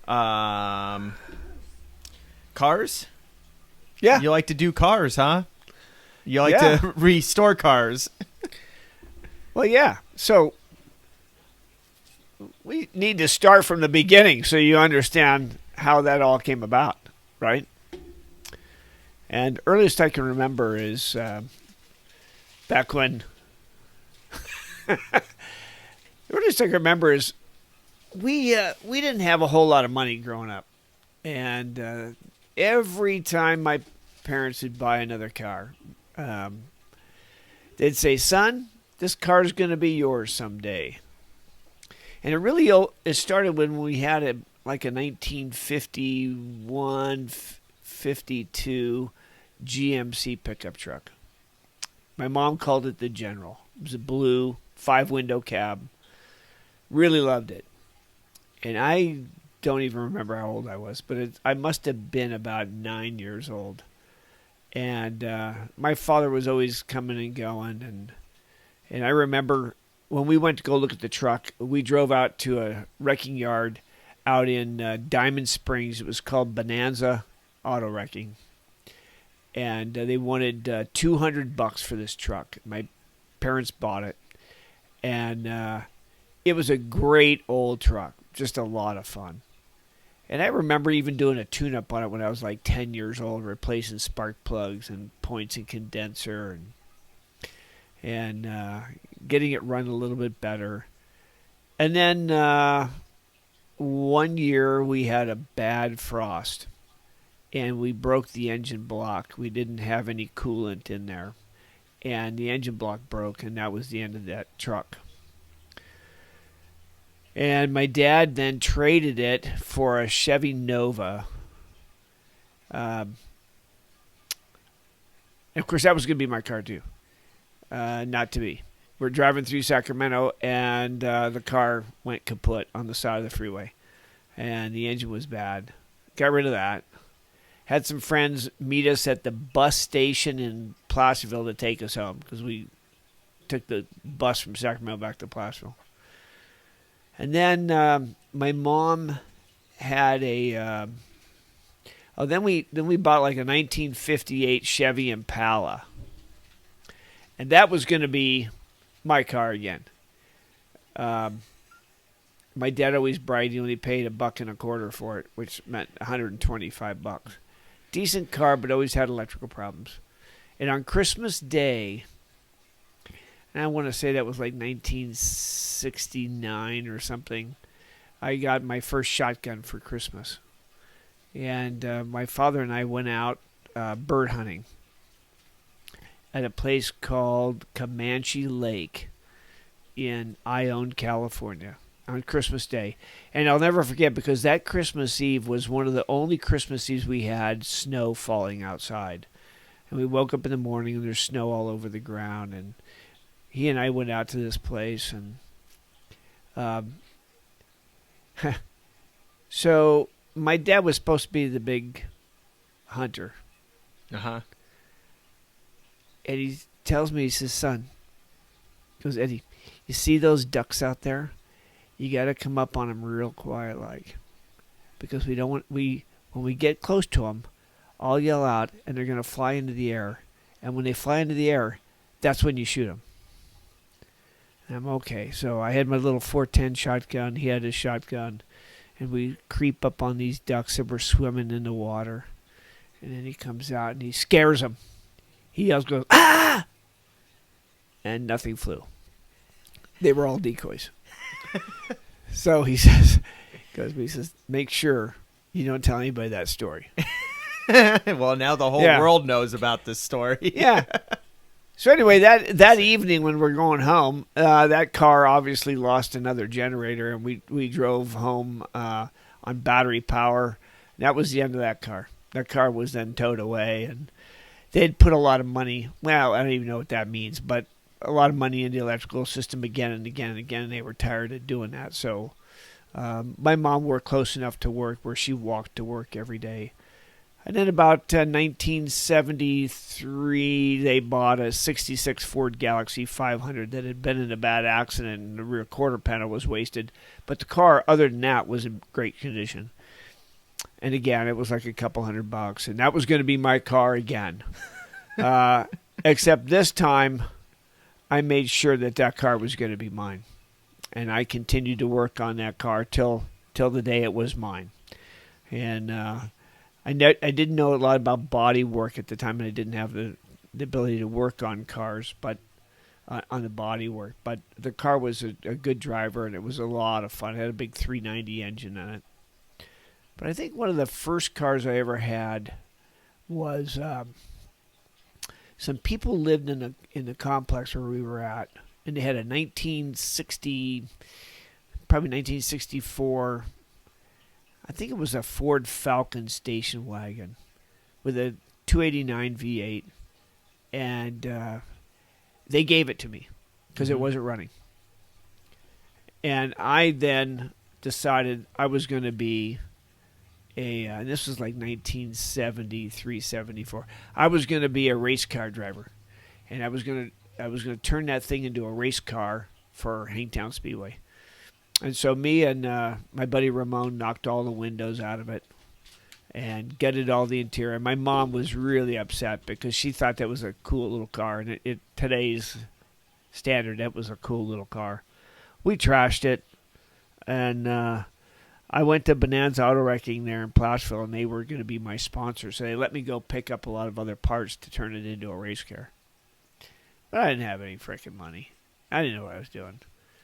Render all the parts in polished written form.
Um, Cars? Yeah. You like to do cars, huh? You like Yeah. to restore cars. Well, yeah. So we need to start from the beginning so you understand how that all came about, right? And earliest I can remember is back when. The earliest I can remember is we didn't have a whole lot of money growing up, and every time my parents would buy another car, um, they'd say, "Son, this car's going to be yours someday." And it started when we had like a 1951, 52 GMC pickup truck. My mom called it the General. It was a blue 5-window cab. Really loved it. And I don't even remember how old I was, but I must have been about 9 years old. And my father was always coming and going. And I remember when we went to go look at the truck, we drove out to a wrecking yard out in Diamond Springs. It was called Bonanza Auto Wrecking. And they wanted $200 for this truck. My parents bought it. And it was a great old truck. Just a lot of fun. And I remember even doing a tune-up on it when I was like 10 years old, replacing spark plugs and points and condenser and getting it run a little bit better. And then one year we had a bad frost, and we broke the engine block. We didn't have any coolant in there, and the engine block broke, and that was the end of that truck. And my dad then traded it for a Chevy Nova. And of course, that was going to be my car too. Not to be. We're driving through Sacramento, and the car went kaput on the side of the freeway. And the engine was bad. Got rid of that. Had some friends meet us at the bus station in Placerville to take us home, because we took the bus from Sacramento back to Placerville. And then my mom had a. Then we bought like a 1958 Chevy Impala, and that was going to be my car again. My dad always bragged he only paid $1.25 for it, which meant $125. Decent car, but always had electrical problems. And on Christmas Day, and I want to say that was like 1969 or something, I got my first shotgun for Christmas. And my father and I went out bird hunting at a place called Comanche Lake in Ione, California, on Christmas Day. And I'll never forget, because that Christmas Eve was one of the only Christmas Eves we had snow falling outside. And we woke up in the morning and there's snow all over the ground, and he and I went out to this place, and so my dad was supposed to be the big hunter. Uh-huh. And he tells me, he says, "Son," he goes, "Eddie, you see those ducks out there? You got to come up on them real quiet, like, because when we get close to them, I'll yell out, and they're going to fly into the air. And when they fly into the air, that's when you shoot them." And I'm okay. So I had my little 410 shotgun. He had his shotgun. And we creep up on these ducks that were swimming in the water. And then he comes out and he scares them. He yells, goes, "Ah!" And nothing flew. They were all decoys. So he says, "Make sure you don't tell anybody that story." Well, now the whole world knows about this story. Yeah. So anyway, that evening when we're going home, that car obviously lost another generator, and we drove home on battery power. That was the end of that car. That car was then towed away, and they'd put a lot of money. Well, I don't even know what that means, but a lot of money in the electrical system again and again and again. And they were tired of doing that. So my mom worked close enough to work where she walked to work every day. And then about 1973, they bought a 66 Ford Galaxie 500 that had been in a bad accident, and the rear quarter panel was wasted. But the car, other than that, was in great condition. And again, it was like a couple $100, and that was going to be my car again. Except this time, I made sure that car was going to be mine, and I continued to work on that car till the day it was mine. And I didn't know a lot about body work at the time, and I didn't have the ability to work on cars, but on the body work. But the car was a good driver, and it was a lot of fun. It had a big 390 engine in it. But I think one of the first cars I ever had was some people lived in the complex where we were at, and they had a 1964. I think it was a Ford Falcon station wagon with a 289 V8, and they gave it to me because it wasn't running. And I then decided I was going to be and this was like 1973, 74. I was going to be a race car driver, and I was going to turn that thing into a race car for Hangtown Speedway. And so me and my buddy Ramon knocked all the windows out of it and gutted all the interior. My mom was really upset because she thought that was a cool little car, and it today's standard, that was a cool little car. We trashed it, and I went to Bonanza Auto Wrecking there in Plowsville, and they were going to be my sponsor, so they let me go pick up a lot of other parts to turn it into a race car. But I didn't have any freaking money. I didn't know what I was doing.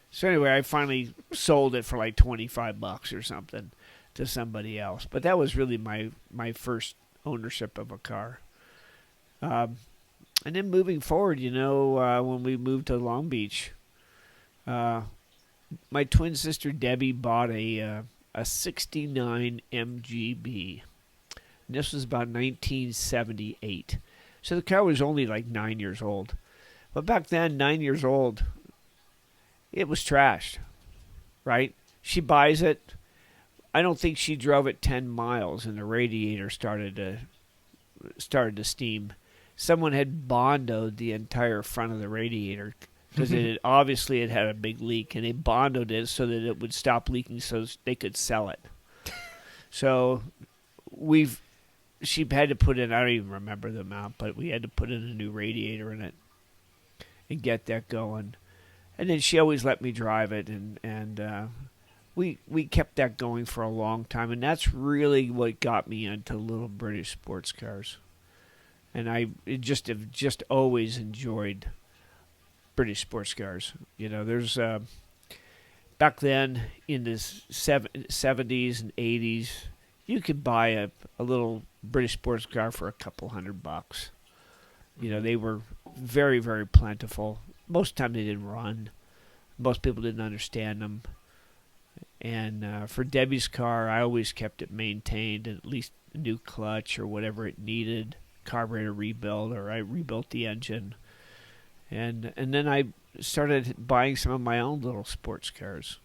So anyway, I finally sold it for like $25 or something to somebody else. But that was really my first ownership of a car. And then moving forward, when we moved to Long Beach, my twin sister Debbie bought a 69 MGB. And this was about 1978. So the car was only like 9 years old. But back then, 9 years old, it was trashed, right? She buys it. I don't think she drove it 10 miles, and the radiator started to steam. Someone had bondoed the entire front of the radiator because it had a big leak, and they bondoed it so that it would stop leaking so they could sell it. So she had to put in, I don't even remember the amount, but we had to put in a new radiator in it and get that going. And then she always let me drive it, and we kept that going for a long time, and that's really what got me into little British sports cars. And I have just always enjoyed British sports cars. There's back then in the 70s and 80s, you could buy a little British sports car for a couple $100. They were very, very plentiful. Most of the time they didn't run. Most people didn't understand them. And for Debbie's car, I always kept it maintained, at least a new clutch or whatever it needed, carburetor rebuild, or I rebuilt the engine. And then I started buying some of my own little sports cars.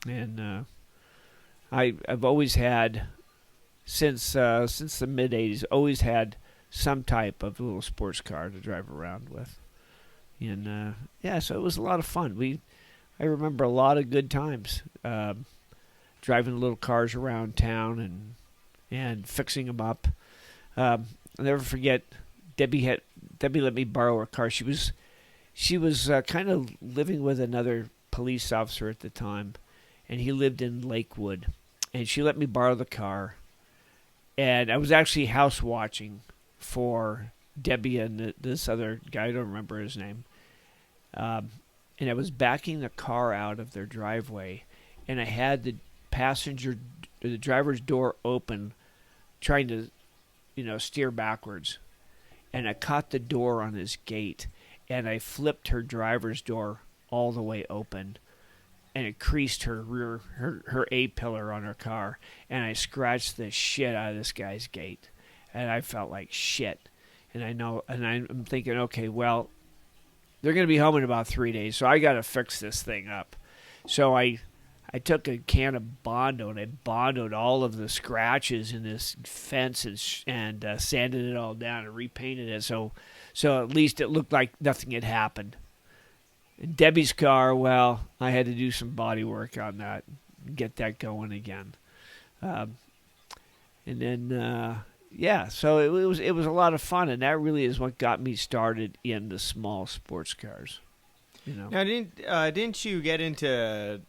And I've always had, since the mid-'80s, always had some type of little sports car to drive around with. And so it was a lot of fun. I remember a lot of good times driving little cars around town and fixing them up. I'll never forget, Debbie let me borrow her car. She was kind of living with another police officer at the time, and he lived in Lakewood. And she let me borrow the car, and I was actually house watching for Debbie and this other guy. I don't remember his name. And I was backing the car out of their driveway, and I had the driver's door open, trying to, steer backwards. And I caught the door on his gate, and I flipped her driver's door all the way open, and it creased her A-pillar on her car, and I scratched the shit out of this guy's gate, and I felt like shit. And I'm thinking, okay, well, they're going to be home in about 3 days, so I got to fix this thing up. So I took a can of Bondo, and I Bondoed all of the scratches in this fence and sanded it all down and repainted it so at least it looked like nothing had happened. And Debbie's car, well, I had to do some body work on that and get that going again. And then, so it was a lot of fun, and that really is what got me started in the small sports cars. Now, didn't you get into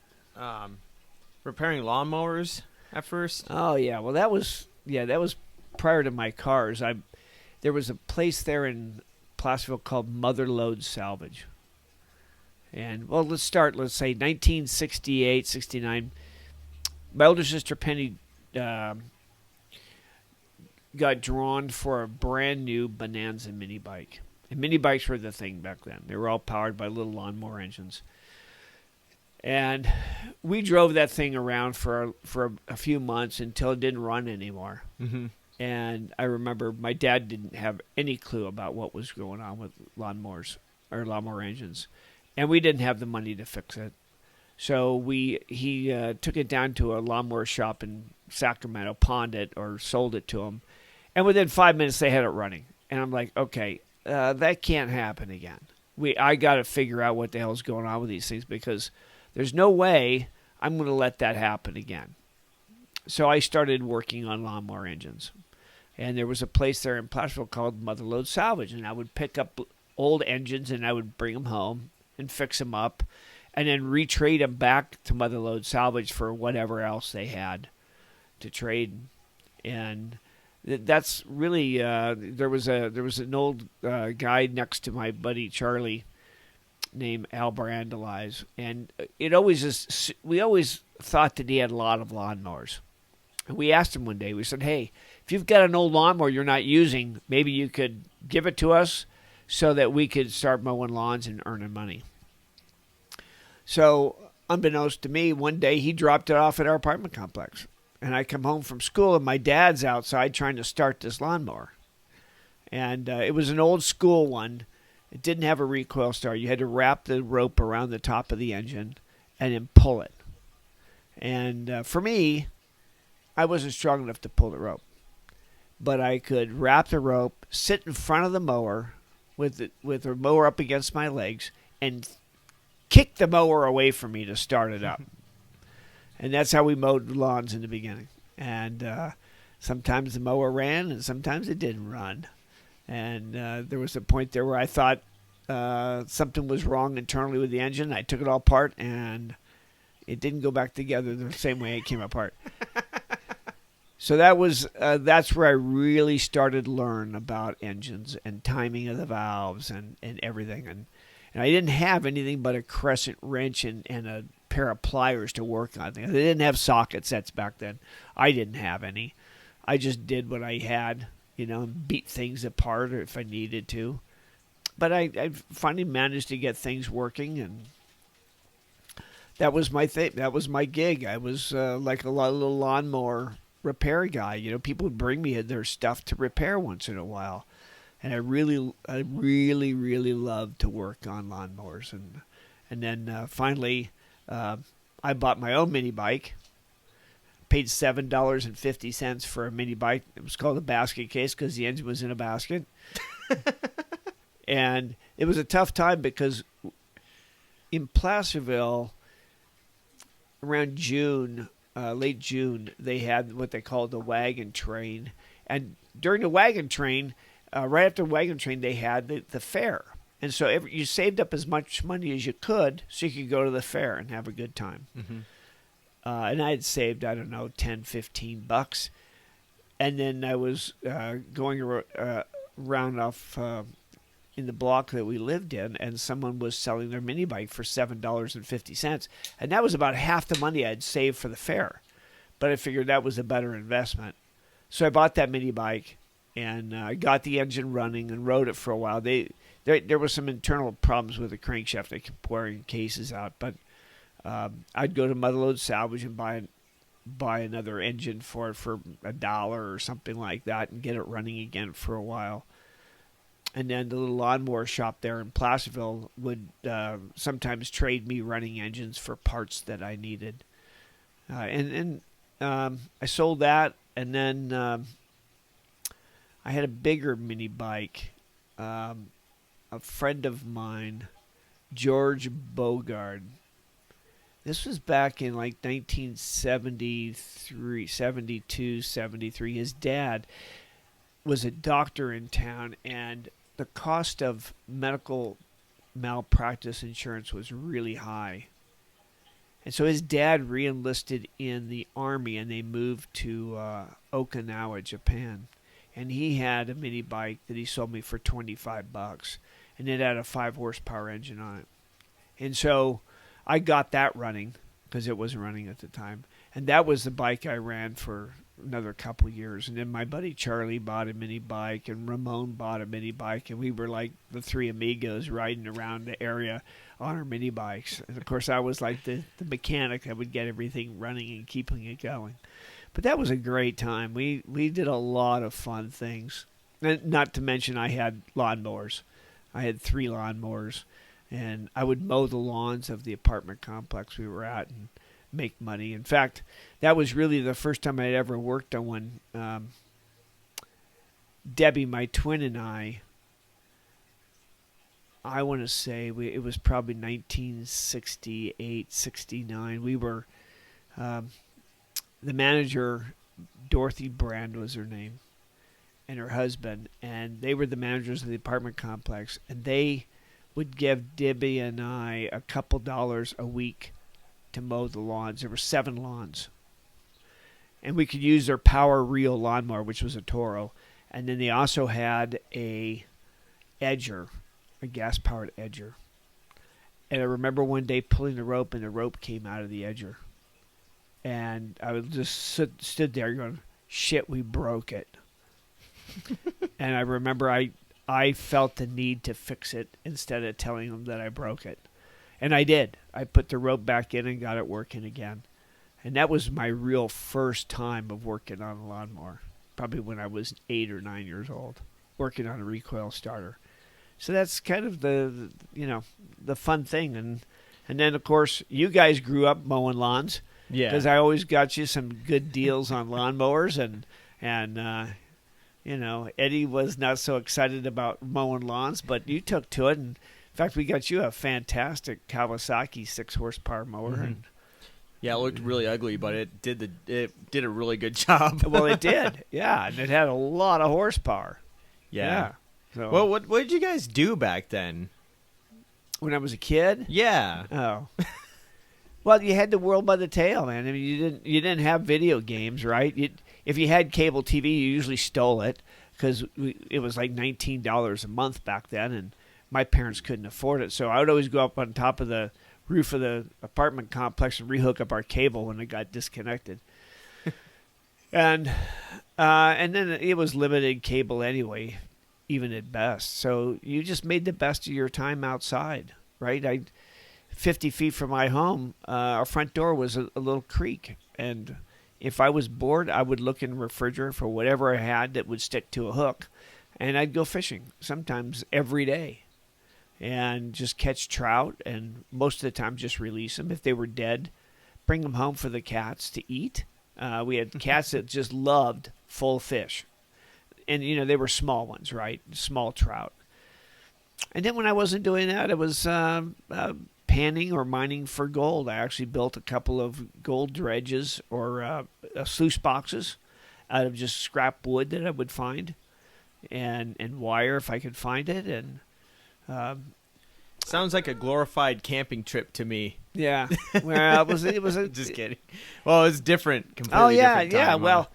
repairing lawnmowers at first? Oh yeah, well that was prior to my cars. There was a place there in Placerville called Mother Lode Salvage. And well, let's say 1968, 69. My older sister Penny got drawn for a brand new Bonanza mini bike. And mini bikes were the thing back then. They were all powered by little lawnmower engines. And we drove that thing around for a few months until it didn't run anymore. Mm-hmm. And I remember my dad didn't have any clue about what was going on with lawnmowers or lawnmower engines. And we didn't have the money to fix it. So he took it down to a lawnmower shop in Sacramento, pawned it or sold it to him. And within 5 minutes, they had it running. And I'm like, okay, that can't happen again. I got to figure out what the hell's going on with these things because there's no way I'm going to let that happen again. So I started working on lawnmower engines. And there was a place there in Placerville called Mother Lode Salvage. And I would pick up old engines and I would bring them home and fix them up and then retrade them back to Mother Lode Salvage for whatever else they had to trade. And that's really there was an old guy next to my buddy Charlie named Al Brandalize, and we always thought that he had a lot of lawnmowers. And we asked him one day, we said, hey, if you've got an old lawnmower you're not using, maybe you could give it to us so that we could start mowing lawns and earning money. So unbeknownst to me, one day he dropped it off at our apartment complex. And I come home from school, and my dad's outside trying to start this lawnmower. And it was an old school one. It didn't have a recoil start. You had to wrap the rope around the top of the engine and then pull it. And for me, I wasn't strong enough to pull the rope. But I could wrap the rope, sit in front of the mower with the mower up against my legs, and kick the mower away from me to start it up. And that's how we mowed lawns in the beginning. And sometimes the mower ran and sometimes it didn't run. And there was a point there where I thought something was wrong internally with the engine. I took it all apart and it didn't go back together the same way it came apart. So that's where I really started to learn about engines and timing of the valves and everything. And I didn't have anything but a crescent wrench and a pair of pliers to work on. They didn't have socket sets back then. I didn't have any. I just did what I had, and beat things apart if I needed to. But I finally managed to get things working, and that was my thing. That was my gig. I was like a little lawnmower repair guy. People would bring me their stuff to repair once in a while. And I really, really loved to work on lawnmowers. And then finally, I bought my own mini bike. Paid $7.50 for a mini bike. It was called a basket case because the engine was in a basket. And it was a tough time because in Placerville, around June, late June, they had what they called the wagon train. And during the wagon train, right after the wagon train, they had the fair. And so you saved up as much money as you could so you could go to the fair and have a good time. Mm-hmm. And I had saved, I don't know, $10, $15. And then I was going around off in the block that we lived in, and someone was selling their mini bike for $7.50. And that was about half the money I'd saved for the fair. But I figured that was a better investment. So I bought that mini bike, and I got the engine running and rode it for a while. There were some internal problems with the crankshaft. They kept wearing cases out. But I'd go to Mother Lode Salvage and buy another engine for it for $1 or something like that and get it running again for a while. And then the little lawnmower shop there in Placerville would sometimes trade me running engines for parts that I needed. And I sold that, and then I had a bigger mini bike. A friend of mine, George Bogard, This was back in like 1973, 72, 73. His dad was a doctor in town, and the cost of medical malpractice insurance was really high. And so his dad re-enlisted in the army, and they moved to Okinawa, Japan. And he had a mini bike that he sold me for $25, and it had a 5 horsepower engine on it. And so I got that running because it wasn't running at the time. And that was the bike I ran for another couple of years. And then my buddy Charlie bought a mini bike, and Ramon bought a mini bike, and we were like the three amigos riding around the area on our mini bikes. And of course I was like the mechanic that would get everything running and keeping it going. But that was a great time. We did a lot of fun things. And not to mention I had lawnmowers. I had 3 lawnmowers, and I would mow the lawns of the apartment complex we were at and make money. In fact, that was really the first time I'd ever worked on one. Debbie, my twin, and I want to say it was probably 1968, 69. We were, the manager, Dorothy Brand was her name, and her husband, and they were the managers of the apartment complex, and they would give Debbie and I a couple dollars a week to mow the lawns. There were 7 lawns. And we could use their power reel lawnmower, which was a Toro. And then they also had a edger, a gas-powered edger. And I remember one day pulling the rope, and the rope came out of the edger. And I was just stood there going, shit, we broke it. And I remember I felt the need to fix it instead of telling them that I broke it. And I did. I put the rope back in and got it working again. And that was my real first time of working on a lawnmower. Probably when I was 8 or 9 years old, working on a recoil starter. So that's kind of the fun thing. And then, of course, you guys grew up mowing lawns. Yeah. Because I always got you some good deals on lawnmowers. And Eddie was not so excited about mowing lawns, but you took to it. And in fact, we got you a fantastic Kawasaki 6 horsepower mower. Mm-hmm. And yeah, it looked really ugly, but it did a really good job. Well, it did. Yeah, and it had a lot of horsepower. Yeah. So, well, what did you guys do back then? When I was a kid? Yeah. Oh. Well, you had the world by the tail, man. I mean, you didn't have video games, right? If you had cable TV, you usually stole it because it was like $19 a month back then, and my parents couldn't afford it. So I would always go up on top of the roof of the apartment complex and rehook up our cable when it got disconnected. and then it was limited cable anyway, even at best. So you just made the best of your time outside, right? 50 feet from my home, our front door was a little creek. And if I was bored, I would look in the refrigerator for whatever I had that would stick to a hook. And I'd go fishing, sometimes every day. And just catch trout, and most of the time just release them. If they were dead, bring them home for the cats to eat. We had cats that just loved full fish. And, they were small ones, right? Small trout. And then when I wasn't doing that, it was panning or mining for gold. I actually built a couple of gold dredges or sluice boxes out of just scrap wood that I would find and wire if I could find it. And sounds like a glorified camping trip to me. Yeah. Well, it was just kidding. Well, it's different. Completely oh yeah, different yeah. time, Well,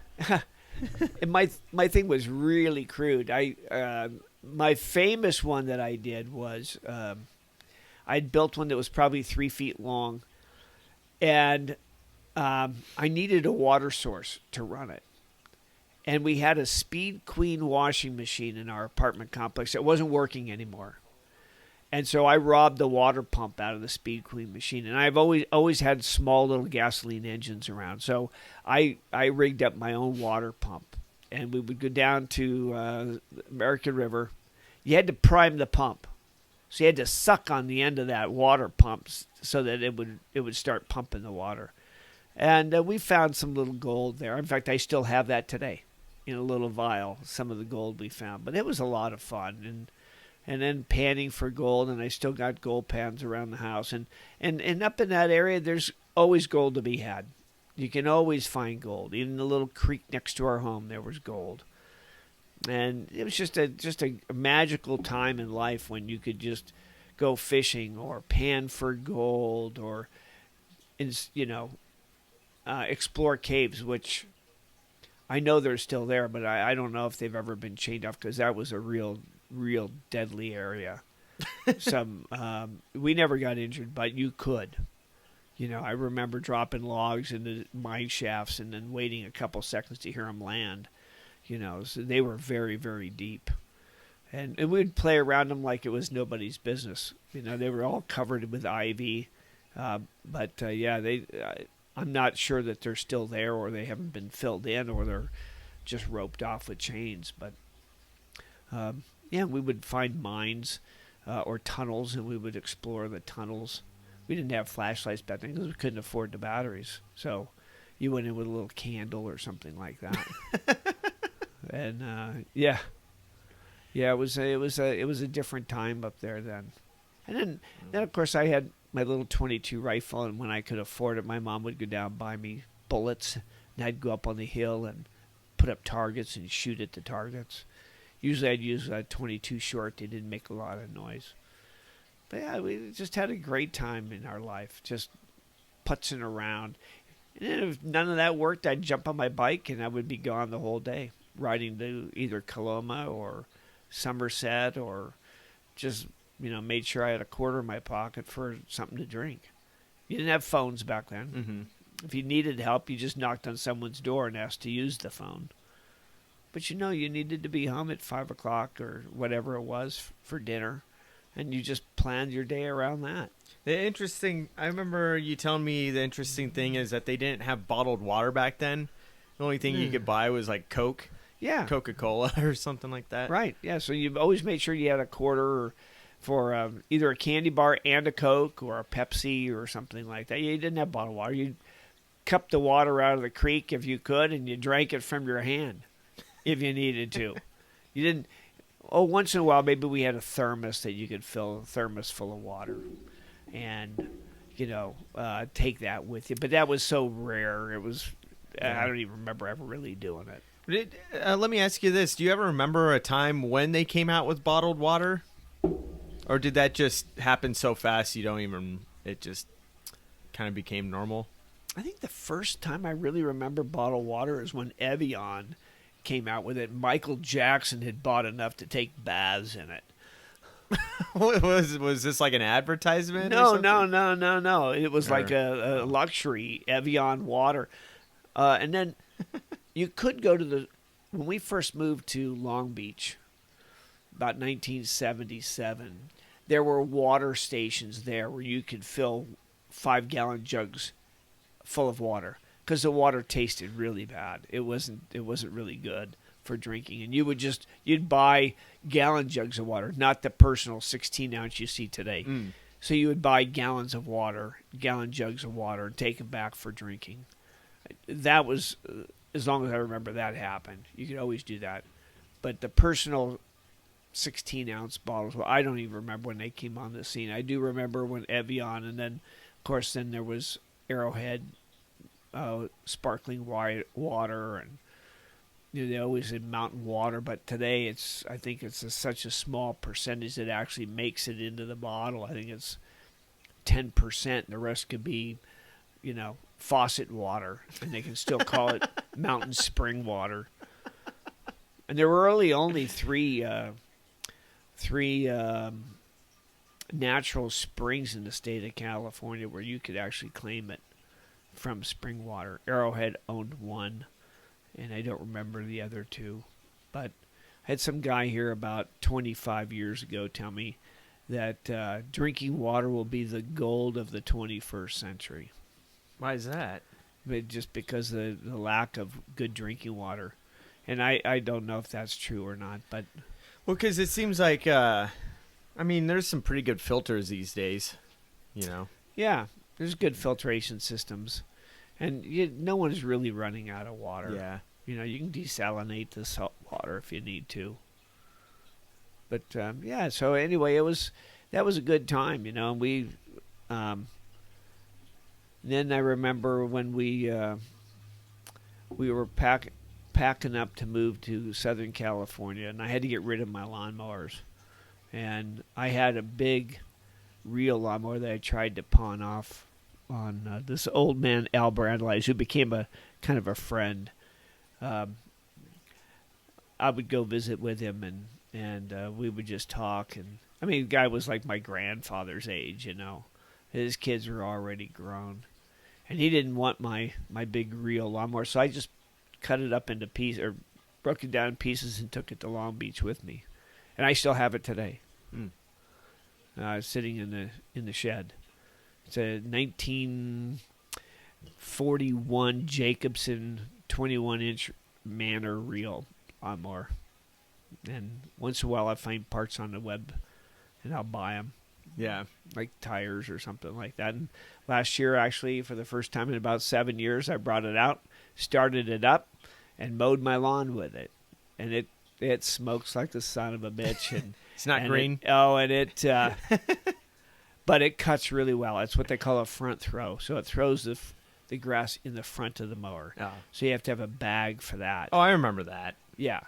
and my thing was really crude. My famous one that I did was I'd built one that was probably 3 feet long, and I needed a water source to run it. And we had a Speed Queen washing machine in our apartment complex. It wasn't working anymore. And so I robbed the water pump out of the Speed Queen machine. And I've always had small little gasoline engines around. So I rigged up my own water pump. And we would go down to the American River. You had to prime the pump. So you had to suck on the end of that water pump so that it would start pumping the water. And we found some little gold there. In fact, I still have that today in a little vial, some of the gold we found. But it was a lot of fun. and then panning for gold. And I still got gold pans around the house. And up in that area, there's always gold to be had. You can always find gold. Even the little creek next to our home, there was gold. And it was just a magical time in life when you could just go fishing or pan for gold or, explore caves, which I know they're still there, but I don't know if they've ever been chained off because that was a real deadly area. We never got injured, but you could. I remember dropping logs into mine shafts and then waiting a couple seconds to hear them land. So they were very, very deep. And we'd play around them like it was nobody's business. They were all covered with ivy. I'm not sure that they're still there or they haven't been filled in or they're just roped off with chains. But, we would find mines or tunnels, and we would explore the tunnels. We didn't have flashlights back then because we couldn't afford the batteries. So you went in with a little candle or something like that. And, it was a different time up there then. And then of course I had my little .22 rifle, and when I could afford it, my mom would go down and buy me bullets, and I'd go up on the hill and put up targets and shoot at the targets. Usually I'd use a .22 short. They didn't make a lot of noise. But yeah, we just had a great time in our life, just putzing around. And then if none of that worked, I'd jump on my bike and I would be gone the whole day, riding to either Coloma or Somerset, or just made sure I had a quarter in my pocket for something to drink. You didn't have phones back then. Mm-hmm. If you needed help, you just knocked on someone's door and asked to use the phone. But you needed to be home at 5 o'clock or whatever it was for dinner, and you just planned your day around that. I remember you telling me the interesting thing is that they didn't have bottled water back then. The only thing you could buy was like Coke. Yeah. Coca-Cola or something like that. Right, yeah. So you always made sure you had a quarter for either a candy bar and a Coke or a Pepsi or something like that. You didn't have bottled water. You cupped the water out of the creek if you could, and you drank it from your hand if you needed to. You didn't. Once in a while, maybe we had a thermos that you could fill a thermos full of water and, take that with you. But that was so rare. It was, I don't even remember ever really doing it. Let me ask you this. Do you ever remember a time when they came out with bottled water? Or did that just happen so fast it just kind of became normal? I think the first time I really remember bottled water is when Evian came out with it. Michael Jackson had bought enough to take baths in it. Was this like an advertisement? No. It was like a luxury Evian water. And then you could go to when we first moved to Long Beach, about 1977, there were water stations there where you could fill 5-gallon jugs full of water because the water tasted really bad. It wasn't really good for drinking, and you'd buy gallon jugs of water, not the personal 16-ounce you see today. So you would buy gallon jugs of water, and take them back for drinking. That was, as long as I remember, that happened. You could always do that. But the personal 16-ounce bottles, well, I don't even remember when they came on the scene. I do remember when Evian, and then, of course, there was Arrowhead sparkling water, and they always had mountain water. But today, I think it's such a small percentage that actually makes it into the bottle. I think it's 10%, and the rest could be, faucet water, and they can still call it mountain spring water. And there were really only three natural springs in the state of California where you could actually claim it from spring water. Arrowhead owned one, and I don't remember the other two. But I had some guy here about 25 years ago tell me that drinking water will be the gold of the 21st century. Why is that? But just because of the lack of good drinking water. And I don't know if that's true or not, but... Well, because it seems like, there's some pretty good filters these days, Yeah, there's good filtration systems. And no one's really running out of water. Yeah. You can desalinate the salt water if you need to. But yeah. So anyway, that was a good time, you know. And we then I remember when we were packing up to move to Southern California, and I had to get rid of my lawnmowers. And I had a big real lawnmower that I tried to pawn off on this old man, Al Brandleis, who became a kind of a friend. I would go visit with him, and we would just talk. And I mean, the guy was like my grandfather's age, you know. His kids were already grown. And he didn't want my big reel lawnmower, so I just cut it up into pieces, or broke it down in pieces and took it to Long Beach with me. And I still have it today. Sitting in the shed. It's a 1941 Jacobson 21-inch Manor reel lawnmower. And once in a while I find parts on the web, and I'll buy them. Yeah. Like tires or something like that. And last year, actually, for the first time in about 7 years, I brought it out, started it up, and mowed my lawn with it. And it smokes like the son of a bitch. And it's not green. But it cuts really well. It's what they call a front throw. So it throws the grass in the front of the mower. Oh. So you have to have a bag for that. Oh, I remember that. Yeah.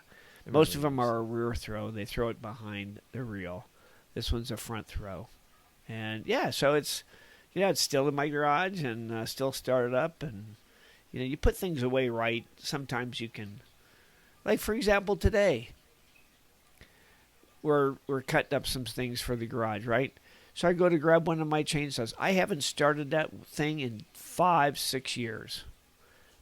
Most of them are a rear throw. They throw it behind the reel. This one's a front throw. And yeah, so it's still in my garage, and still started up. And you put things away right. Sometimes you can, like for example, today we're cutting up some things for the garage, right? So I go to grab one of my chainsaws. I haven't started that thing in 5-6 years,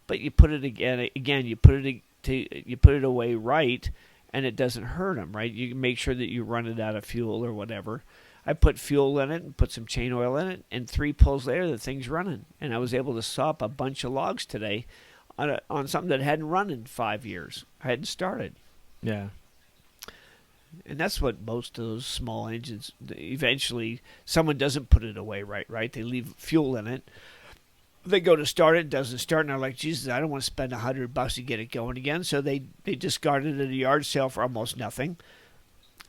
but you put it again. You put it away right, and it doesn't hurt them, right? You make sure that you run it out of fuel or whatever. I put fuel in it and put some chain oil in it, and 3 pulls later, the thing's running. And I was able to saw up a bunch of logs today on something that hadn't run in 5 years. I hadn't started. Yeah. And that's what most of those small engines, eventually, someone doesn't put it away right? They leave fuel in it. They go to start it doesn't start, and they're like, Jesus, I don't want to spend $100 to get it going again. So they discard it at a yard sale for almost nothing,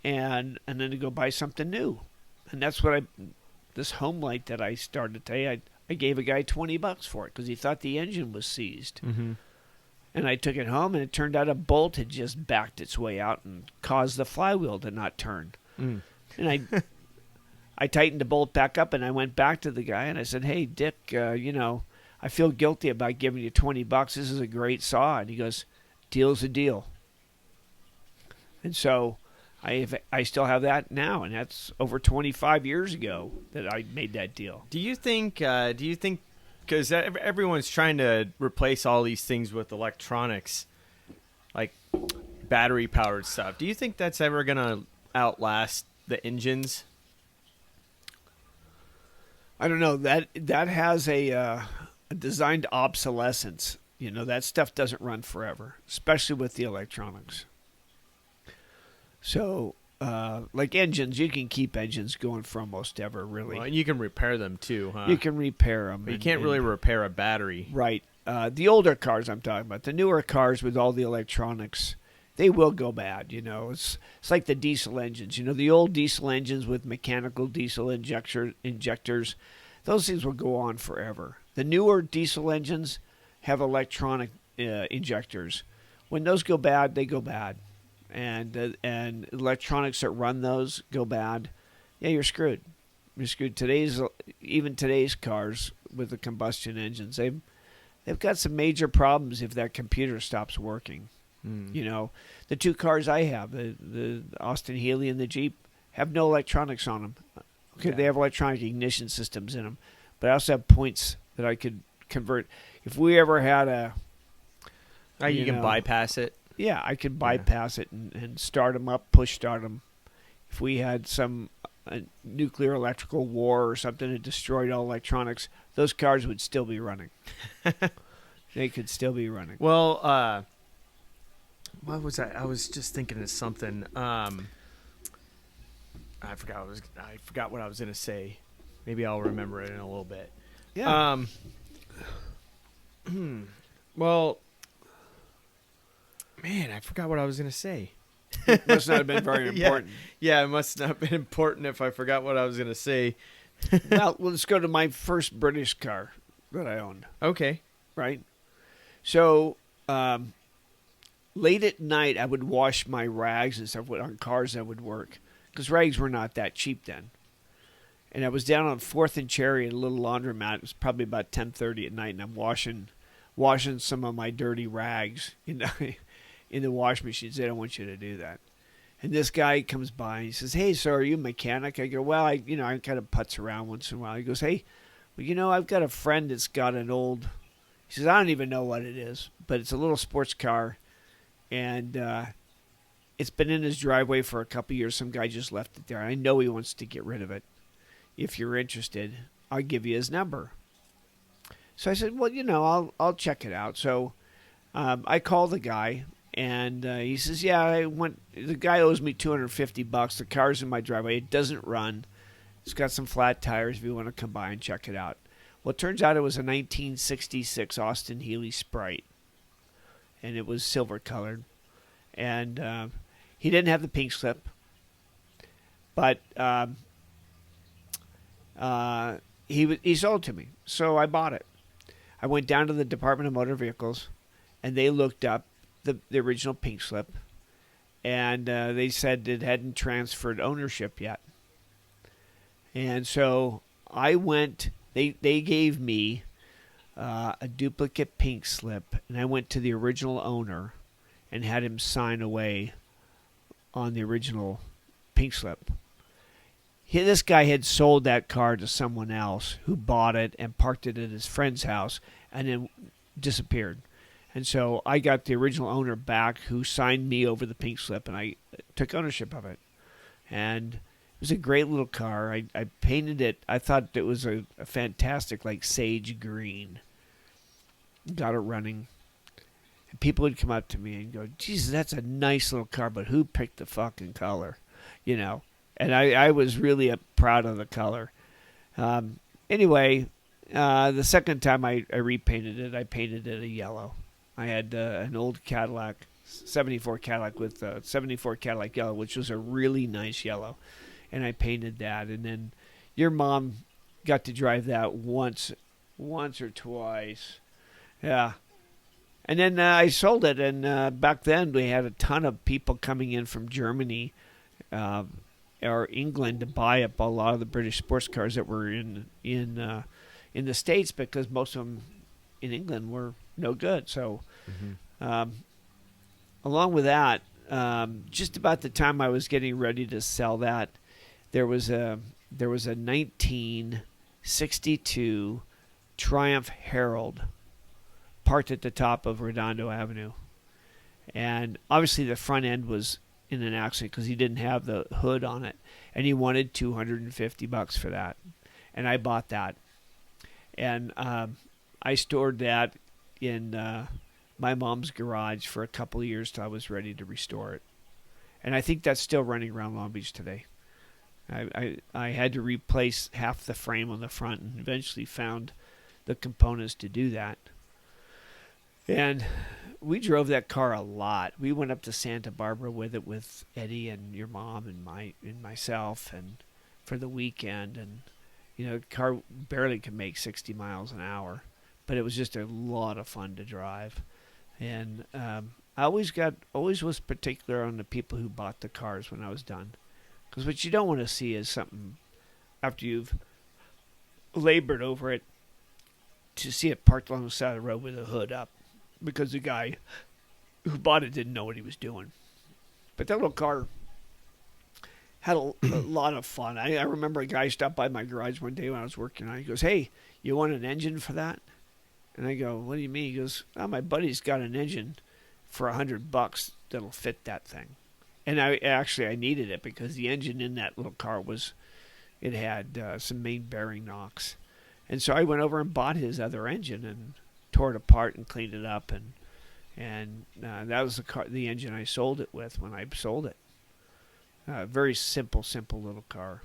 and then they go buy something new. And that's what this home light that I started today, I gave a guy $20 for it because he thought the engine was seized. Mm-hmm. And I took it home, and it turned out a bolt had just backed its way out and caused the flywheel to not turn. And I tightened the bolt back up, and I went back to the guy, and I said, hey, Dick, I feel guilty about giving you $20. This is a great saw. And he goes, deal's a deal. And so I still have that now, and that's over 25 years ago that I made that deal. Do you think, because everyone's trying to replace all these things with electronics, like battery-powered stuff, do you think that's ever going to outlast the engines? I don't know. That has a designed obsolescence. That stuff doesn't run forever, especially with the electronics. So, like engines, you can keep engines going for almost ever, really. Well, and you can repair them too, huh? You can repair them. But you can't really repair a battery. Right. The older cars I'm talking about, the newer cars with all the electronics, they will go bad. It's like the diesel engines. The old diesel engines with mechanical diesel injectors, those things will go on forever. The newer diesel engines have electronic injectors. When those go bad, they go bad. And electronics that run those go bad, yeah, you're screwed. You're screwed. Even today's cars with the combustion engines, they've got some major problems if that computer stops working. The 2 cars I have, the Austin Healey and the Jeep, have no electronics on them. Okay, yeah. They have electronic ignition systems in them, but I also have points that I could convert. If we ever had you can bypass it. Yeah, I could bypass it and start them up, push start them. If we had some nuclear electrical war or something that destroyed all electronics, those cars would still be running. They could still be running. Well, what was that? I was just thinking of something. I forgot what I was going to say. Maybe I'll remember it in a little bit. Yeah. Well, man, I forgot what I was going to say. Must not have been very important. Yeah, it must not have been important if I forgot what I was going to say. Well, let's go to my first British car that I owned. Okay. Right? So, late at night, I would wash my rags and stuff on cars that would work. Because rags were not that cheap then. And I was down on 4th and Cherry at a little laundromat. It was probably about 10:30 at night, and I'm washing some of my dirty rags in the wash machine. They don't want you to do that. And this guy comes by and he says, "Hey, so are you a mechanic?" I go, "Well, I kind of putz around once in a while." He goes, "Hey, well, I've got a friend that's got an old," he says, "I don't even know what it is, but it's a little sports car, and it's been in his driveway for a couple years. Some guy just left it there. I know he wants to get rid of it. If you're interested, I'll give you his number." So I said, "Well, I'll check it out." So I call the guy, and he says, "Yeah, the guy owes me $250. The car's in my driveway. It doesn't run. It's got some flat tires if you want to come by and check it out." Well, it turns out it was a 1966 Austin Healey Sprite, and it was silver colored. And he didn't have the pink slip, but he sold it to me. So I bought it. I went down to the Department of Motor Vehicles, and they looked up the original pink slip, and they said it hadn't transferred ownership yet. And so I went, they gave me a duplicate pink slip, and I went to the original owner and had him sign away on the original pink slip. This guy had sold that car to someone else who bought it and parked it at his friend's house and then disappeared. And so I got the original owner back who signed me over the pink slip, and I took ownership of it. And it was a great little car. I painted it. I thought it was a fantastic, like, sage green. Got it running. And people would come up to me and go, "Jesus, that's a nice little car, but who picked the fucking color?" And I was really proud of the color. Anyway, the second time I repainted it, I painted it a yellow. I had an old Cadillac, 74 Cadillac with 74 Cadillac yellow, which was a really nice yellow. And I painted that. And then your mom got to drive that once or twice. Yeah. And then I sold it. And back then we had a ton of people coming in from Germany or England to buy up a lot of the British sports cars that were in the States, because most of them in England were no good. So along with that, just about the time I was getting ready to sell that, there was a 1962 Triumph Herald parked at the top of Redondo Avenue. And obviously the front end was in an accident because he didn't have the hood on it, and he wanted $250 for that, and I bought that, and I stored that in my mom's garage for a couple of years till I was ready to restore it, and I think that's still running around Long Beach today. I had to replace half the frame on the front, and eventually found the components to do that, and we drove that car a lot. We went up to Santa Barbara with it with Eddie and your mom and myself, and for the weekend. And the car barely could make 60 miles an hour, but it was just a lot of fun to drive. And I always was particular on the people who bought the cars when I was done, because what you don't want to see is something after you've labored over it, to see it parked along the side of the road with the hood up, because the guy who bought it didn't know what he was doing. But that little car had a lot of fun. I remember a guy stopped by my garage one day when I was working on it. He goes, "Hey, you want an engine for that?" And I go, "What do you mean?" He goes, "Oh, my buddy's got an engine for $100 that'll fit that thing." And I needed it, because the engine in that little car had some main bearing knocks. And so I went over and bought his other engine and tore it apart and cleaned it up, and that was the engine I sold it with when I sold it. Very simple little car,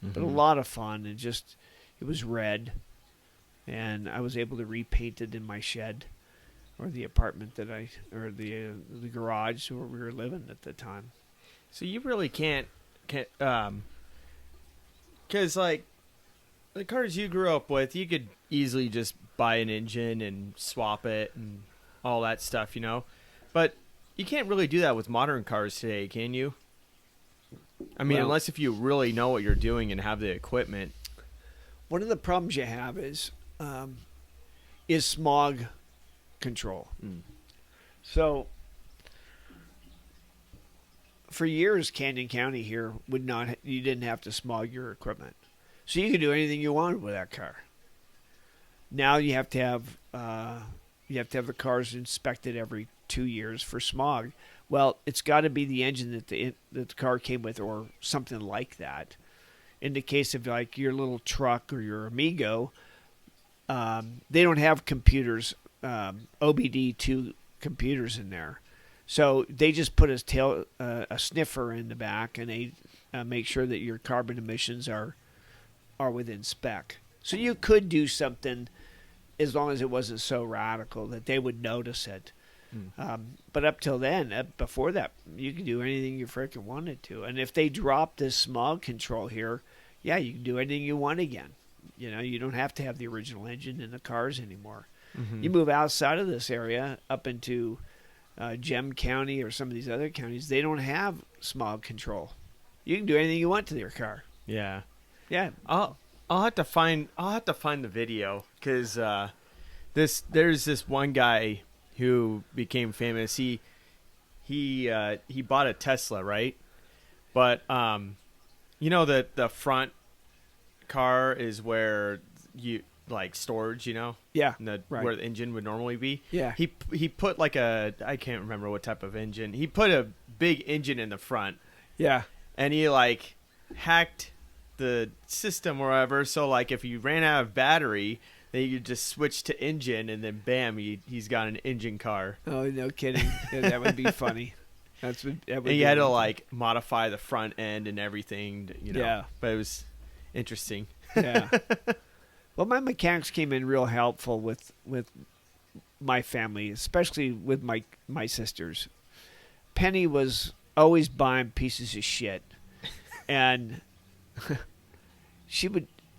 but a lot of fun. And it was red, and I was able to repaint it in my shed. or the apartment or the garage where we were living at the time. So you really can't because like the cars you grew up with, you could easily just buy an engine and swap it and all that stuff, you know. But you can't really do that with modern cars today, can you? I mean, Well, unless if you really know what you're doing and have the equipment. one of the problems you have is smog control. Mm. So for years, Canyon County here you didn't have to smog your equipment, so you could do anything you wanted with that car. Now you have to have the cars inspected every 2 years for smog. Well, it's got to be the engine that the car came with, or something like that. In the case of like your little truck or your Amigo, they don't have computers, OBD2 computers in there. So they just put a sniffer in the back, and they make sure that your carbon emissions are within spec. So you could do something as long as it wasn't so radical that they would notice it. But up till then, before that, you could do anything you freaking wanted to. And if they drop this smog control here, yeah, you can do anything you want again. You know, you don't have to have the original engine in the cars anymore. Mm-hmm. You move outside of this area up into Gem County or some of these other counties, they don't have smog control. You can do anything you want to your car. Yeah. Yeah. I'll have to find the video because there's this one guy who became famous. He bought a Tesla, right? But you know that the front car is where you like storage, you know? Yeah. Right. Where the engine would normally be. Yeah. He put like I can't remember what type of engine. He put a big engine in the front. Yeah. And he like hacked the system or whatever. So like if you ran out of battery, then you just switch to engine, and then bam, he's got an engine car. Oh, no kidding. Yeah, that would be funny. That would And be you had to funny. like modify the front end and everything, you know. Yeah. But it was interesting. Yeah. Well, my mechanics came in real helpful with my family, especially with my sisters. Penny was always buying pieces of shit, and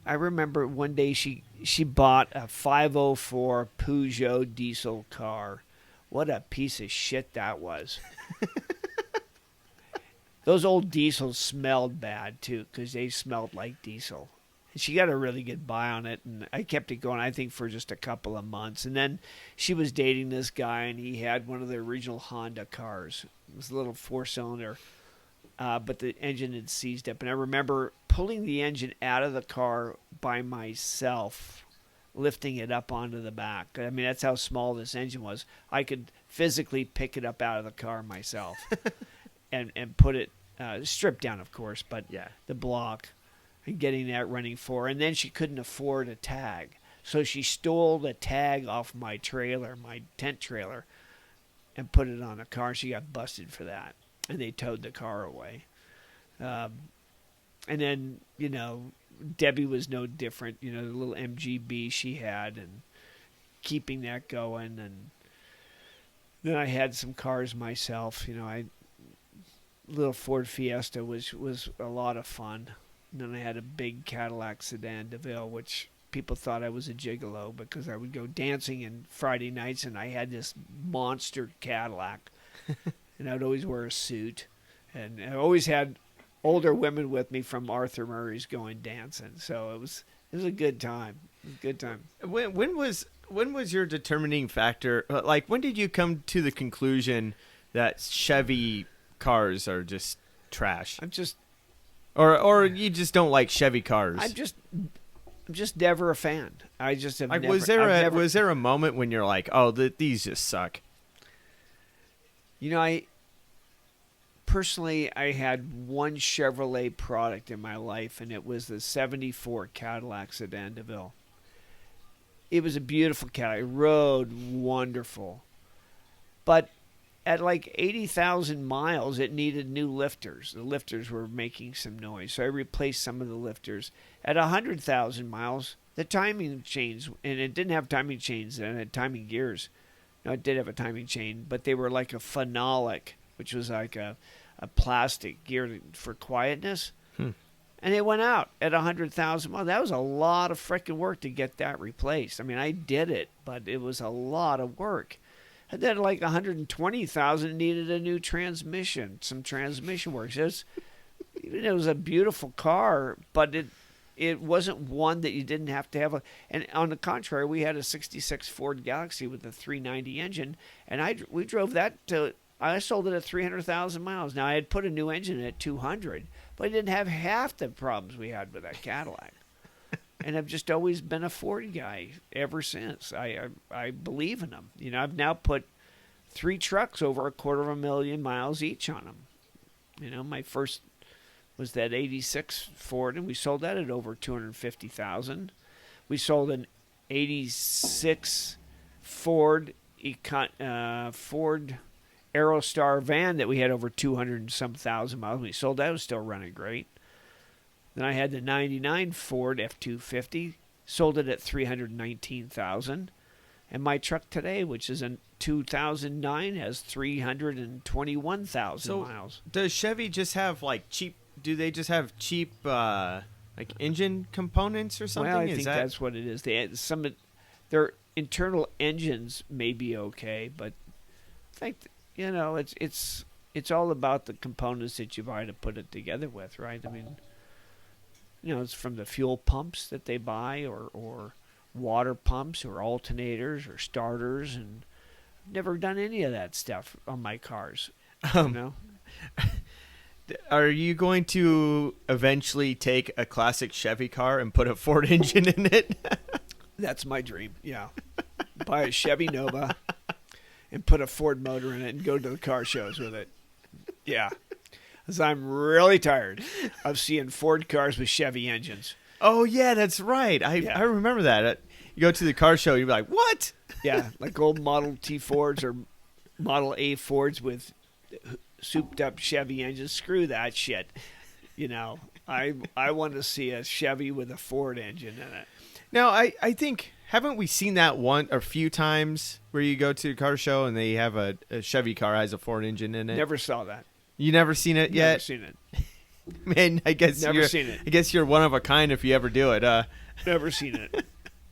I remember one day she bought a 504 Peugeot diesel car. What a piece of shit that was. Those old diesels smelled bad too, because they smelled like diesel. She got a really good buy on it, and I kept it going, I think, for just a couple of months. And then she was dating this guy, and he had one of the original Honda cars. It was a little four-cylinder, but the engine had seized up. And I remember pulling the engine out of the car by myself, lifting it up onto the back. I mean, that's how small this engine was. I could physically pick it up out of the car myself and put it, stripped down, of course, but Yeah. the block. And getting that running for her. And then she couldn't afford a tag. So she stole the tag off my trailer, my tent trailer, and put it on a car. She got busted for that. And they towed the car away. And then, you know, Debbie was no different. You know, the little MGB she had, and keeping that going. And then I had some cars myself. You know, little Ford Fiesta was a lot of fun. And then I had a big Cadillac sedan DeVille, which people thought I was a gigolo because I would go dancing in Friday nights, and I had this monster Cadillac. And I would always wear a suit. And I always had older women with me from Arthur Murray's going dancing. So it was a good time. It was a good time. When was your determining factor? Like, when did you come to the conclusion that Chevy cars are just trash? Or you just don't like Chevy cars? I'm just never a fan. I just have like, never. Was there a moment when you're like, oh, these just suck? You know, I had one Chevrolet product in my life, and it was the '74 Cadillac sedan DeVille. It was a beautiful Cadillac. It rode wonderful, but at like 80,000 miles, it needed new lifters. The lifters were making some noise, so I replaced some of the lifters. At 100,000 miles, the timing changed, and it didn't have timing chains, and it had timing gears. No, it did have a timing chain, but they were like a phenolic, which was like a plastic geared for quietness. And it went out at 100,000 miles. That was a lot of freaking work to get that replaced. I mean, I did it, but it was a lot of work. And then like 120,000 needed a new transmission, some transmission work. It was a beautiful car, but it wasn't one that you didn't have to have. And on the contrary, we had a 66 Ford Galaxy with a 390 engine, and we drove that I sold it at 300,000 miles. Now, I had put a new engine in at 200, but I didn't have half the problems we had with that Cadillac. And I've just always been a Ford guy ever since. I believe in them. You know, I've now put 3 trucks over 250,000 miles each on them. You know, my first was that 86 Ford, and we sold that at over 250,000. We sold an 86 Ford Aerostar van that we had over 200 and some thousand miles. We sold that. It was still running great. Then I had the 99 Ford F-250, sold it at 319,000. And my truck today, which is a 2009, has 321,000 miles. Does Chevy just have like cheap? Do they just have cheap like engine components or something? Well, I think that's what it is. Their internal engines may be okay, but I think it's all about the components that you buy to put it together with, right? I mean, it's from the fuel pumps that they buy, or water pumps, or alternators, or starters, and I've never done any of that stuff on my cars. Are you going to eventually take a classic Chevy car and put a Ford engine in it? That's my dream, yeah. Buy a Chevy Nova and put a Ford motor in it and go to the car shows with it. Yeah. Because I'm really tired of seeing Ford cars with Chevy engines. Oh, yeah, that's right. I remember that. You go to the car show, you're like, what? Yeah, like old Model T Fords or Model A Fords with souped up Chevy engines. Screw that shit. I want to see a Chevy with a Ford engine in it. Now, I think, haven't we seen that a few times where you go to a car show and they have a Chevy car has a Ford engine in it? Never saw that. You never seen it yet? Never seen it. Man, I guess never seen it. I guess you're one of a kind if you ever do it. Never seen it.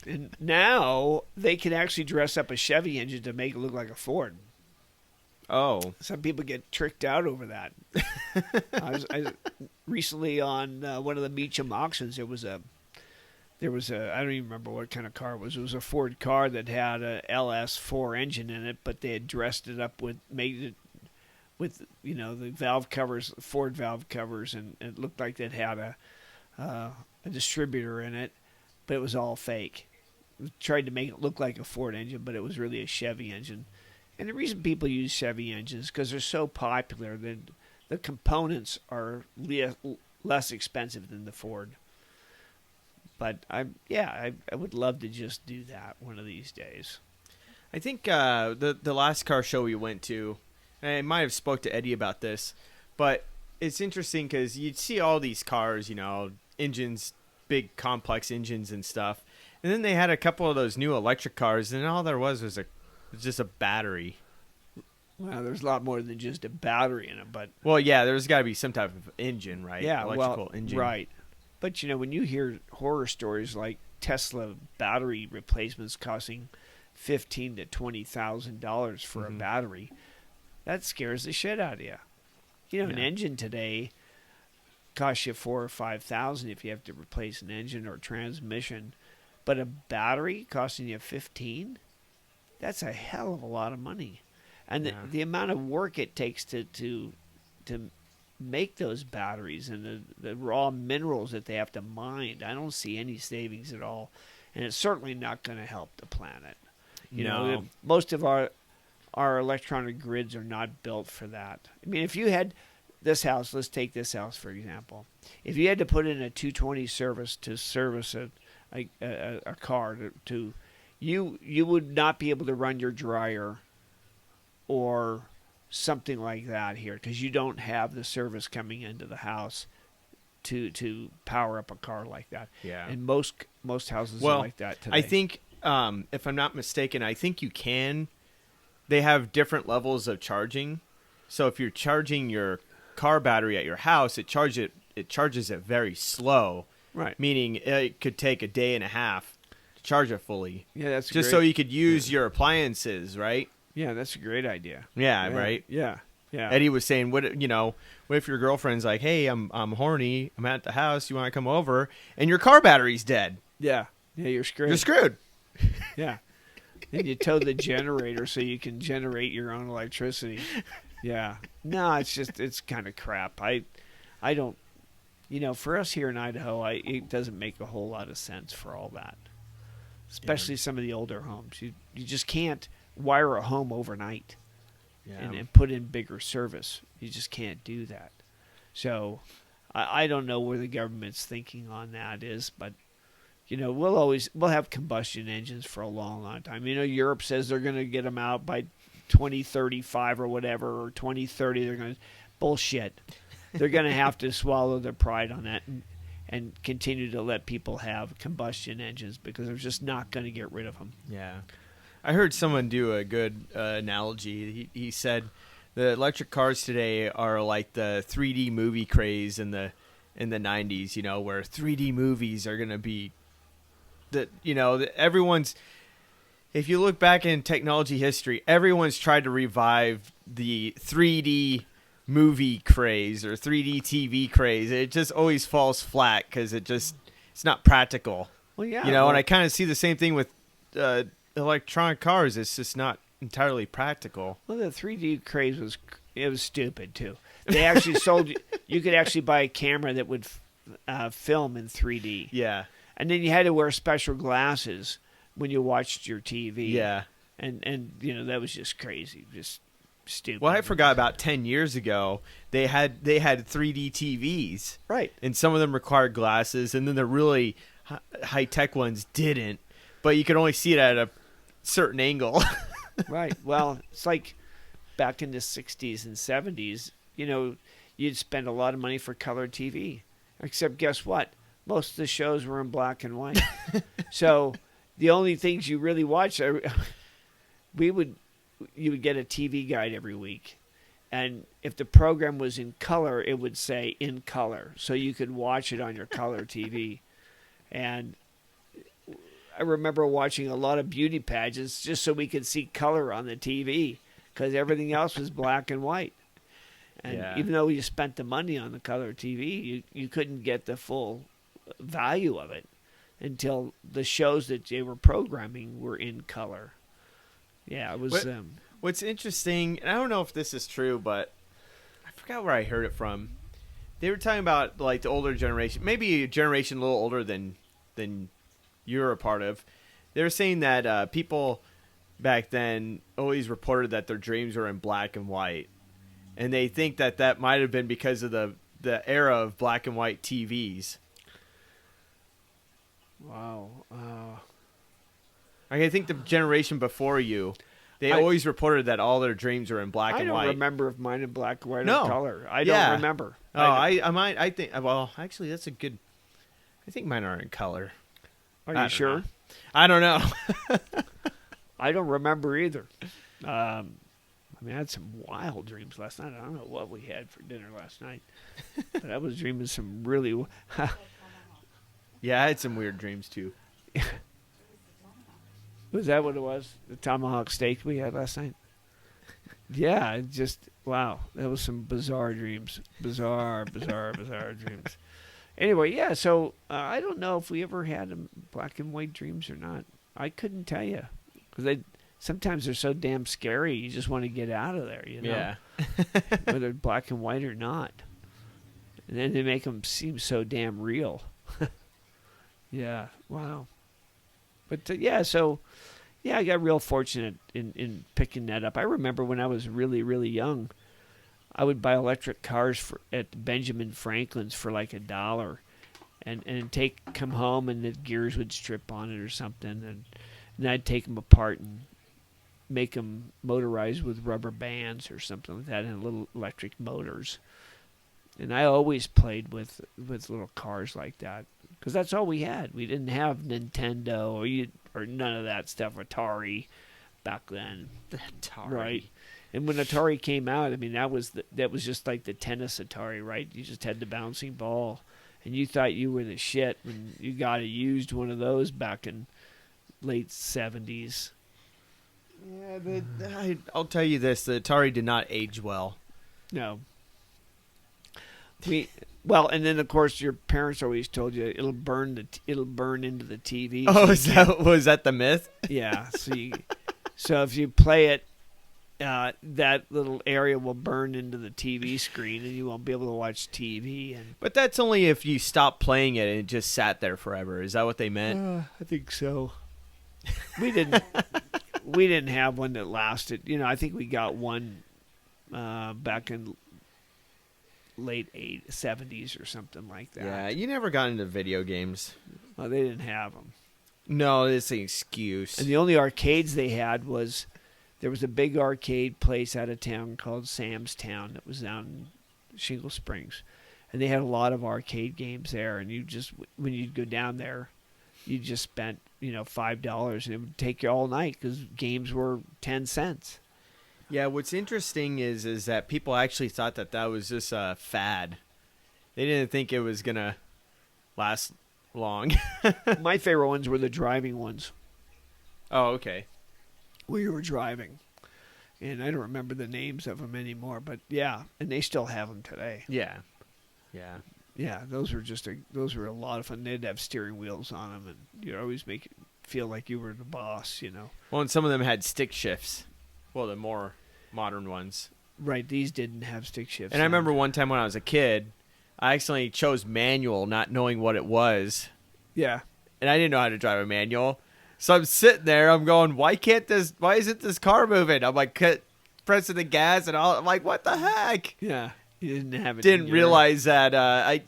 And now they can actually dress up a Chevy engine to make it look like a Ford. Oh. Some people get tricked out over that. I recently on one of the Meacham auctions, there was a I don't even remember what kind of car it was. It was a Ford car that had a LS4 engine in it, but they had dressed it up with the valve covers, Ford valve covers, and it looked like it had a distributor in it, but it was all fake. It tried to make it look like a Ford engine, but it was really a Chevy engine. And the reason people use Chevy engines is because they're so popular that the components are less expensive than the Ford. But I would love to just do that one of these days. I think the last car show we went to, and I might have spoke to Eddie about this, but it's interesting because you'd see all these cars, engines, big complex engines and stuff, and then they had a couple of those new electric cars, and all there was just a battery. Well, there's a lot more than just a battery in it, but well, yeah, there's got to be some type of engine, right? Yeah, electrical engine, right? But when you hear horror stories like Tesla battery replacements costing $15,000 to $20,000 for a battery, that scares the shit out of you. An engine today costs you $4,000 or $5,000 if you have to replace an engine or transmission, but a battery costing you $15,000, that's a hell of a lot of money, and the amount of work it takes to make those batteries and the raw minerals that they have to mine, I don't see any savings at all, and it's certainly not going to help the planet. Most of our electronic grids are not built for that. I mean, if you had this house, let's take this house for example. If you had to put in a 220 service to service a car, you would not be able to run your dryer or something like that here because you don't have the service coming into the house to power up a car like that. Yeah, and most houses are like that today. I think if I'm not mistaken, I think you can they have different levels of charging. So if you're charging your car battery at your house, it charges it very slow. Right. Meaning it could take a day and a half to charge it fully. Yeah, that's just great. so you could use your appliances, right? Yeah, that's a great idea. Yeah, right. Yeah. Yeah. Eddie was saying, what if your girlfriend's like, "Hey, I'm horny. I'm at the house. You want to come over?" And your car battery's dead. Yeah. Yeah, you're screwed. You're screwed. Yeah. And you tow the generator so you can generate your own electricity. Yeah. No, it's kind of crap. I don't, for us here in Idaho, it doesn't make a whole lot of sense for all that. Especially some of the older homes. You just can't wire a home overnight and put in bigger service. You just can't do that. So I don't know where the government's thinking on that is, but we'll have combustion engines for a long, long time. Europe says they're going to get them out by 2035 or whatever, or 2030. They're going to bullshit. They're going to have to swallow their pride on that and continue to let people have combustion engines because they're just not going to get rid of them. Yeah. I heard someone do a good analogy. He said the electric cars today are like the 3D movie craze in the 90s, where 3D movies are going to be everyone's, if you look back in technology history, everyone's tried to revive the 3D movie craze or 3D TV craze. It just always falls flat because it's not practical. Well, yeah. And I kind of see the same thing with electronic cars. It's just not entirely practical. Well, the 3D craze was stupid too. They actually sold you could actually buy a camera that would film in 3D. Yeah. And then you had to wear special glasses when you watched your TV. Yeah. And that was just crazy, just stupid. Well, I forgot about 10 years ago they had 3D TVs. Right. And some of them required glasses, and then the really high-tech ones didn't. But you could only see it at a certain angle. Right. Well, it's like back in the 60s and 70s, you'd spend a lot of money for color TV. Except guess what? Most of the shows were in black and white. So the only things you really watch are you would get a TV guide every week. And if the program was in color, it would say in color. So you could watch it on your color TV. And I remember watching a lot of beauty pageants just so we could see color on the TV because everything else was black and white. And even though you spent the money on the color TV, you couldn't get the full value of it until the shows that they were programming were in color. Yeah, it was. What's interesting, and I don't know if this is true, but I forgot where I heard it from. They were talking about like the older generation, maybe a generation a little older than you're a part of. They were saying that people back then always reported that their dreams were in black and white, and they think that might have been because of the era of black and white TVs. Wow. I think the generation before you, they always reported that all their dreams were in black and white. I don't remember if mine in black and white No. or color. I don't remember. Oh, I think. Well, actually, that's a good. I think mine are in color. Are you sure? I don't know. I don't remember either. I had some wild dreams last night. I don't know what we had for dinner last night, but I was dreaming some really. Yeah, I had some weird dreams too. Was that what it was? The tomahawk steak we had last night? Yeah, wow. That was some bizarre dreams. Bizarre dreams. Anyway, yeah, so I don't know if we ever had black and white dreams or not. I couldn't tell you. Because sometimes they're so damn scary, you just want to get out of there, Yeah. Whether black and white or not. And then they make them seem so damn real. Yeah, wow. But I got real fortunate in picking that up. I remember when I was really, really young, I would buy electric cars at Benjamin Franklin's for like $1, and come home and the gears would strip on it or something, and I'd take them apart and make them motorized with rubber bands or something like that and little electric motors. And I always played with little cars like that. Because that's all we had. We didn't have Nintendo or none of that stuff, Atari. back then. Atari. Right. And when Atari came out, I mean, that was just like the tennis Atari, right? You just had the bouncing ball, and you thought you were the shit when you got a used one of those back in late 70s. Yeah, I'll tell you this: the Atari did not age well. No. And then of course your parents always told you it'll burn into the TV. Oh, was that the myth? Yeah. So if you play it, that little area will burn into the TV screen, and you won't be able to watch TV. But that's only if you stop playing it and it just sat there forever. Is that what they meant? I think so. We didn't have one that lasted. I think we got one back in late 70s or something like that. Yeah, you never got into video games. Well, they didn't have them. No, it's an excuse. And the only arcades they had there was a big arcade place out of town called Sam's Town that was down in Shingle Springs. And they had a lot of arcade games there. And when you'd go down there, you just spent, $5, and it would take you all night because games were 10 cents. Yeah, what's interesting is that people actually thought that was just a fad. They didn't think it was going to last long. My favorite ones were the driving ones. Oh, okay. Where you were driving. And I don't remember the names of them anymore, but yeah, and they still have them today. Yeah. Yeah. Yeah, those were a lot of fun. They'd have steering wheels on them, and you'd always make it feel like you were the boss, Well, and some of them had stick shifts. Well, the more modern ones. Right, these didn't have stick shifts. And I remember one time when I was a kid, I accidentally chose manual, not knowing what it was. Yeah. And I didn't know how to drive a manual. So I'm sitting there, I'm going, why isn't this car moving? I'm like pressing the gas and all. I'm like, what the heck? Yeah. You didn't have it. Didn't realize that, I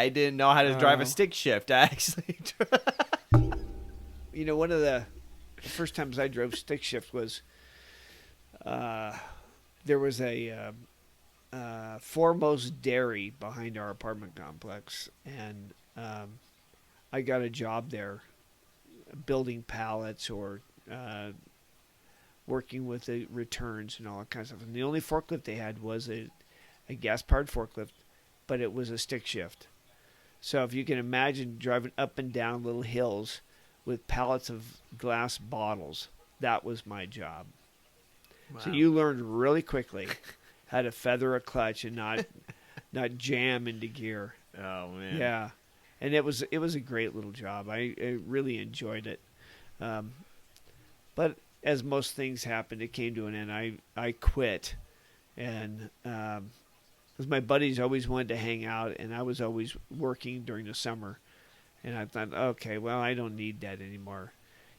didn't know how to drive a stick shift. I actually one of the first times I drove stick shift was, there was a Foremost Dairy behind our apartment complex, and I got a job there building pallets or working with the returns and all that kind of stuff. And the only forklift they had was a gas-powered forklift, but it was a stick shift. So if you can imagine driving up and down little hills with pallets of glass bottles, that was my job. Wow. So you learned really quickly how to feather a clutch and not jam into gear. Oh man. Yeah. And it was a great little job. I really enjoyed it. But as most things happened, it came to an end. I quit. And because my buddies always wanted to hang out, and I was always working during the summer. And I thought, okay, well, I don't need that anymore.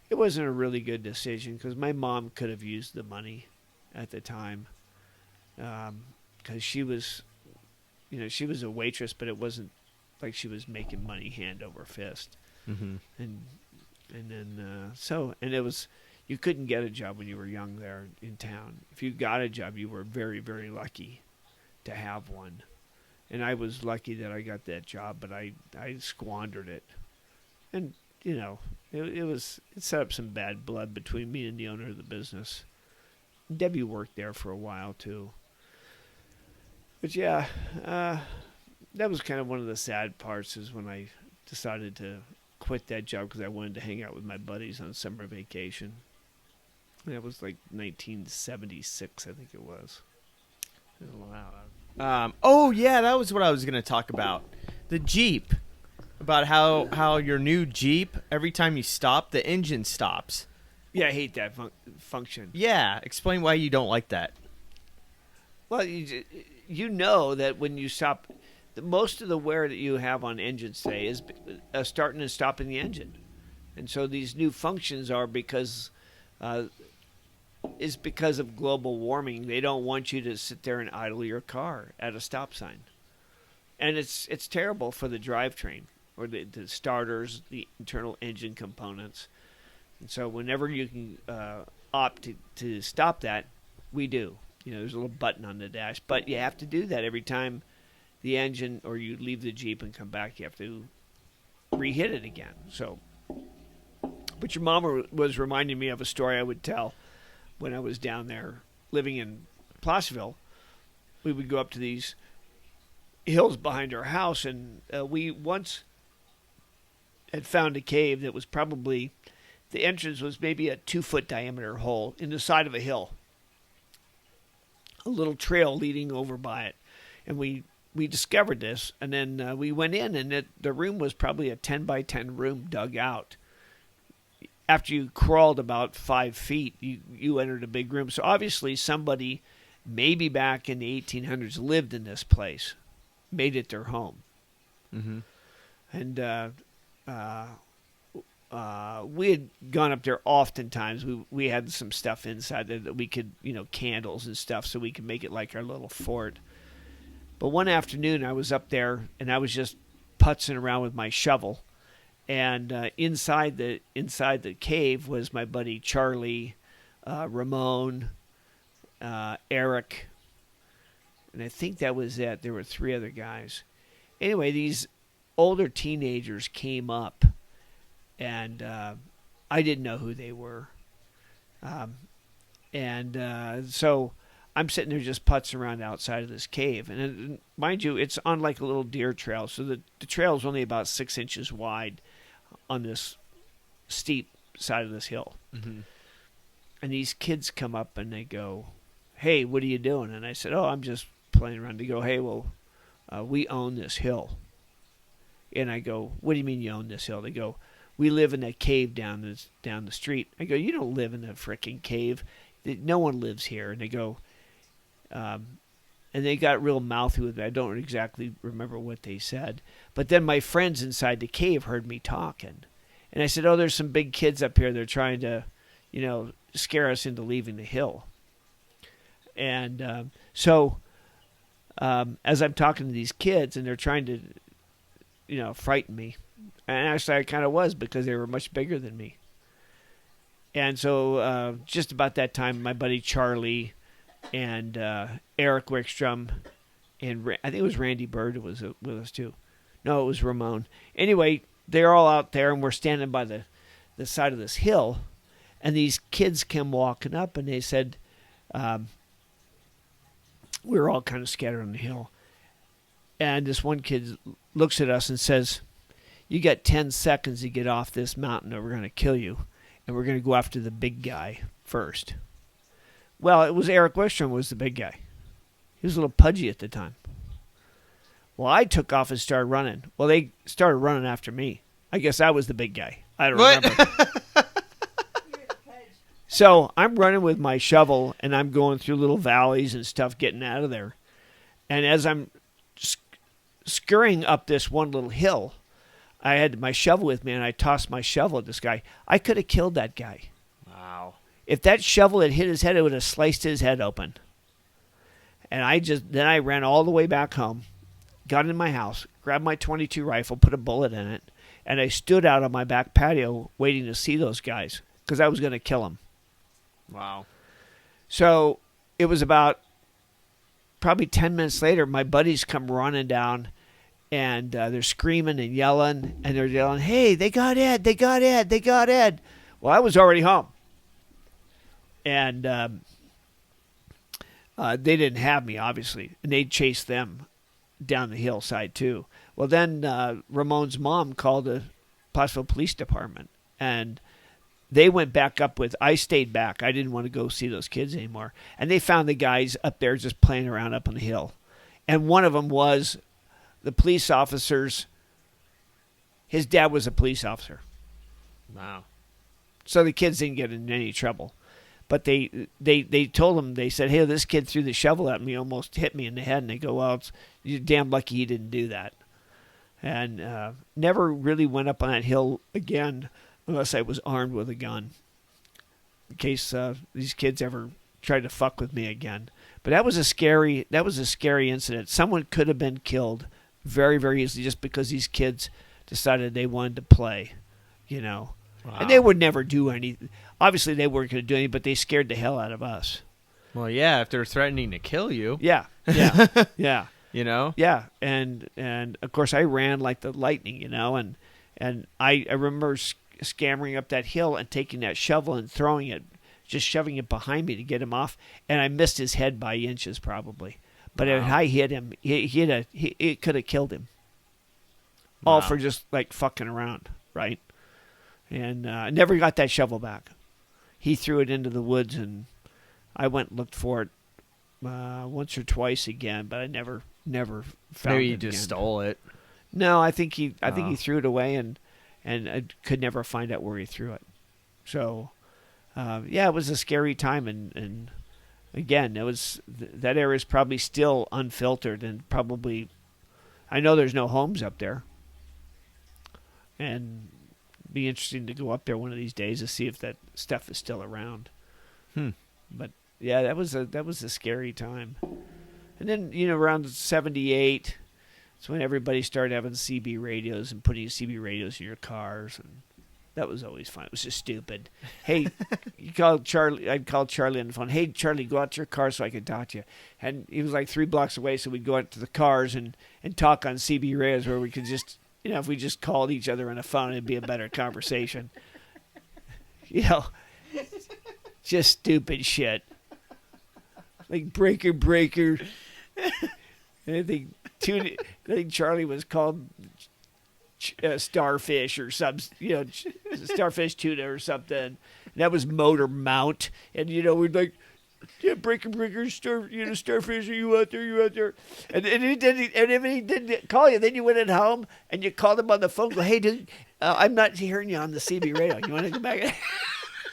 It wasn't a really good decision because my mom could have used the money at the time. Because she was a waitress, but it wasn't like she was making money hand over fist. Mm-hmm. And then it was, you couldn't get a job when you were young there in town. If you got a job, you were very, very lucky to have one. And I was lucky that I got that job, but I squandered it. And it set up some bad blood between me and the owner of the business. Debbie worked there for a while too. But yeah, that was kind of one of the sad parts is when I decided to quit that job because I wanted to hang out with my buddies on summer vacation. That was like 1976, I think it was. Wow. Oh yeah, that was what I was going to talk about. The Jeep. About how your new Jeep, every time you stop, the engine stops. Yeah, I hate that function. Yeah, explain why you don't like that. Well, you know that when you stop, most of the wear that you have on engines today is starting and stopping the engine. And so these new functions are because of global warming. They don't want you to sit there and idle your car at a stop sign. And it's terrible for the drivetrain or the starters, the internal engine components. And so whenever you can opt to stop that, we do. There's a little button on the dash. But you have to do that every time the engine or you leave the Jeep and come back. You have to re-hit it again. So, but your mom was reminding me of a story I would tell. when I was down there living in Placerville, we would go up to these hills behind our house, and we once had found a cave that was probably, the entrance was maybe a 2-foot diameter hole in the side of a hill, a little trail leading over by it, and we discovered this, and then we went in, and the room was probably a 10 by 10 room dug out. After you crawled about 5 feet, you entered a big room. So obviously somebody, maybe back in the 1800s, lived in this place, made it their home. Mm-hmm. And we had gone up there oftentimes. We had some stuff inside there that we could, candles and stuff, so we could make it like our little fort. But one afternoon I was up there, and I was just putzing around with my shovel. And inside the cave was my buddy Charlie, Ramon, Eric, and I think that was it. There were 3 other guys. Anyway, these older teenagers came up, and I didn't know who they were. So I'm sitting there just putzing around outside of this cave. And mind you, it's on like a little deer trail, so the trail is only about 6 inches wide on this steep side of this hill. Mm-hmm. And these kids come up and they go, "Hey, what are you doing?" And I said, "Oh, I'm just playing around." They go, "Hey, well, we own this hill." And I go, "What do you mean you own this hill?" They go, "We live in that cave down the street." I go, "You don't live in a freaking cave. No one lives here." And they go, and they got real mouthy with it. I don't exactly remember what they said. But then my friends inside the cave heard me talking. And I said, "Oh, there's some big kids up here. They're trying to, scare us into leaving the hill." And so as I'm talking to these kids and they're trying to, frighten me. And actually I kind of was, because they were much bigger than me. And so just about that time, my buddy Charlie and Eric Wickstrom and I think it was Randy Bird who was with us too. No, it was Ramon. Anyway, they're all out there, and we're standing by the side of this hill, and these kids came walking up, and they said, we were all kind of scattered on the hill, and this one kid looks at us and says, "You got 10 seconds to get off this mountain, or we're going to kill you, and we're going to go after the big guy first." Well, it was Eric Wickstrom was the big guy. He was a little pudgy at the time. Well, I took off and started running. Well, they started running after me. I guess I was the big guy. I don't remember. So I'm running with my shovel, and I'm going through little valleys and stuff, getting out of there. And as I'm scurrying up this one little hill, I had my shovel with me, and I tossed my shovel at this guy. I could have killed that guy. Wow. If that shovel had hit his head, it would have sliced his head open. And then I ran all the way back home, got in my house, grabbed my .22 rifle, put a bullet in it, and I stood out on my back patio waiting to see those guys, because I was going to kill them. Wow. So it was about probably 10 minutes later, my buddies come running down, and they're screaming and yelling, and they're yelling, "Hey, they got Ed, they got Ed, they got Ed." Well, I was already home. And they didn't have me, obviously, and they chased them down the hillside too. Well, then Ramon's mom called the Placerville Police Department, and they went back up with. I stayed back. I didn't want to go see those kids anymore, and they found the guys up there just playing around up on the hill, and one of them was the police officer's. His dad was a police officer. Wow. So the kids didn't get in any trouble. But they told him, they said, "Hey, this kid threw the shovel at me, almost hit me in the head." And they go, "Well, you're damn lucky he didn't do that." And never really went up on that hill again unless I was armed with a gun, in case these kids ever tried to fuck with me again. But that was a scary incident. Someone could have been killed very, very easily just because these kids decided they wanted to play, Wow. And they would never do anything. Obviously, they weren't going to do anything, but they scared the hell out of us. Well, yeah, if they're threatening to kill you. Yeah. Yeah. Yeah, and of course I ran like the lightning, and I remember scampering up that hill and taking that shovel and throwing it just shoving it behind me to get him off, and I missed his head by inches probably. But if Wow. I hit him, it could have killed him. All Wow. for just like fucking around, right? And I never got that shovel back. He threw it into the woods, and I went and looked for it once or twice again, but I never found Maybe it you just again. stole it. No, I think he Oh. threw it away, and I could never find out where he threw it. So, it was a scary time, and again, it was that area is probably still unfiltered, and probably I know there's no homes up there, and be interesting to go up there one of these days to see if that stuff is still around. But yeah, that was a scary time. And then around '78, it's when everybody started having CB radios and putting CB radios in your cars, and that was always fun. It was just stupid. Hey, you call Charlie. I'd call Charlie on the phone. Hey, Charlie, go out to your car so I can talk to you. And he was like 3 blocks away, so we'd go out to the cars and talk on CB radios where we could just, if we just called each other on the phone, it'd be a better conversation. Just stupid shit. Like breaker. I think Charlie was called starfish or some, starfish tuna or something. And that was motor mount, and we'd like, yeah, breaker, starfish. Are you out there? You out there? And if he didn't call you, then you went at home and you called him on the phone. Go, hey, dude, I'm not hearing you on the CB radio. You want to go back?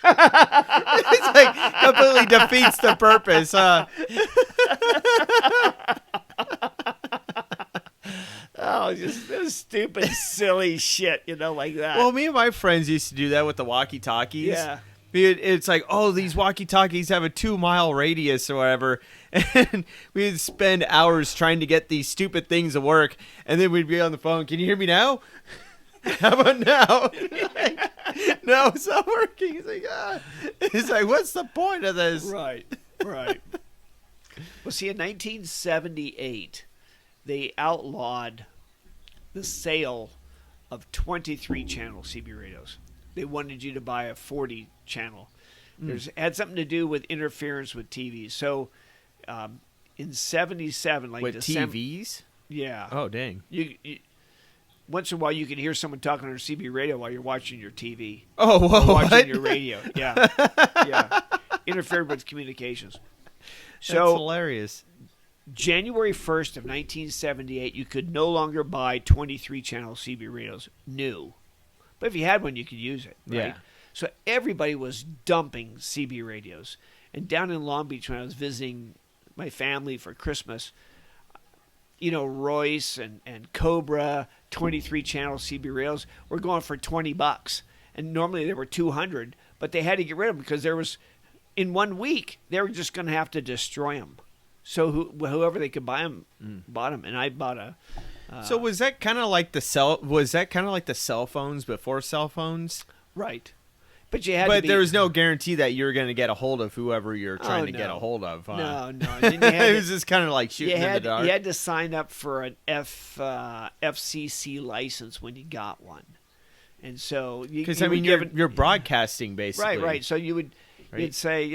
It's like completely defeats the purpose, huh? Oh, just this stupid, silly shit, like that. Well, me and my friends used to do that with the walkie-talkies. Yeah. It's like, oh, these walkie-talkies have a 2-mile radius or whatever, and we'd spend hours trying to get these stupid things to work, and then we'd be on the phone. Can you hear me now? How about now? No, it's not working. It's like, It's like, what's the point of this? Right. Well, see, in 1978, they outlawed the sale of 23-channel CB radios. They wanted you to buy a 40-channel. It had something to do with interference with TVs. So, in '77, like With December, TVs? yeah. Oh, dang. You once in a while, you can hear someone talking on a CB radio while you're watching your TV. Oh, Or whoa, watching what? your radio. Yeah. Yeah. Interfered with communications. That's So, hilarious. January 1st of 1978, you could no longer buy 23-channel CB radios new. But if you had one, you could use it, right? Yeah. So everybody was dumping CB radios. And down in Long Beach, when I was visiting my family for Christmas, Royce and Cobra 23-channel CB radios were going for $20. And normally they were $200, but they had to get rid of them because there was, in 1 week, they were just going to have to destroy them. So whoever they could buy them, bought them. And I bought a... So was that kind of like the cell phones before cell phones? Right. But you had to But be... there was no guarantee that you were going to get a hold of whoever you're trying to get a no. hold of. Huh? No. And then you had It was just kind of like shooting in the dark. You had to sign up for an FCC license when you got one. And so... Because, I mean, you're broadcasting, basically. Right. So you'd Right. say,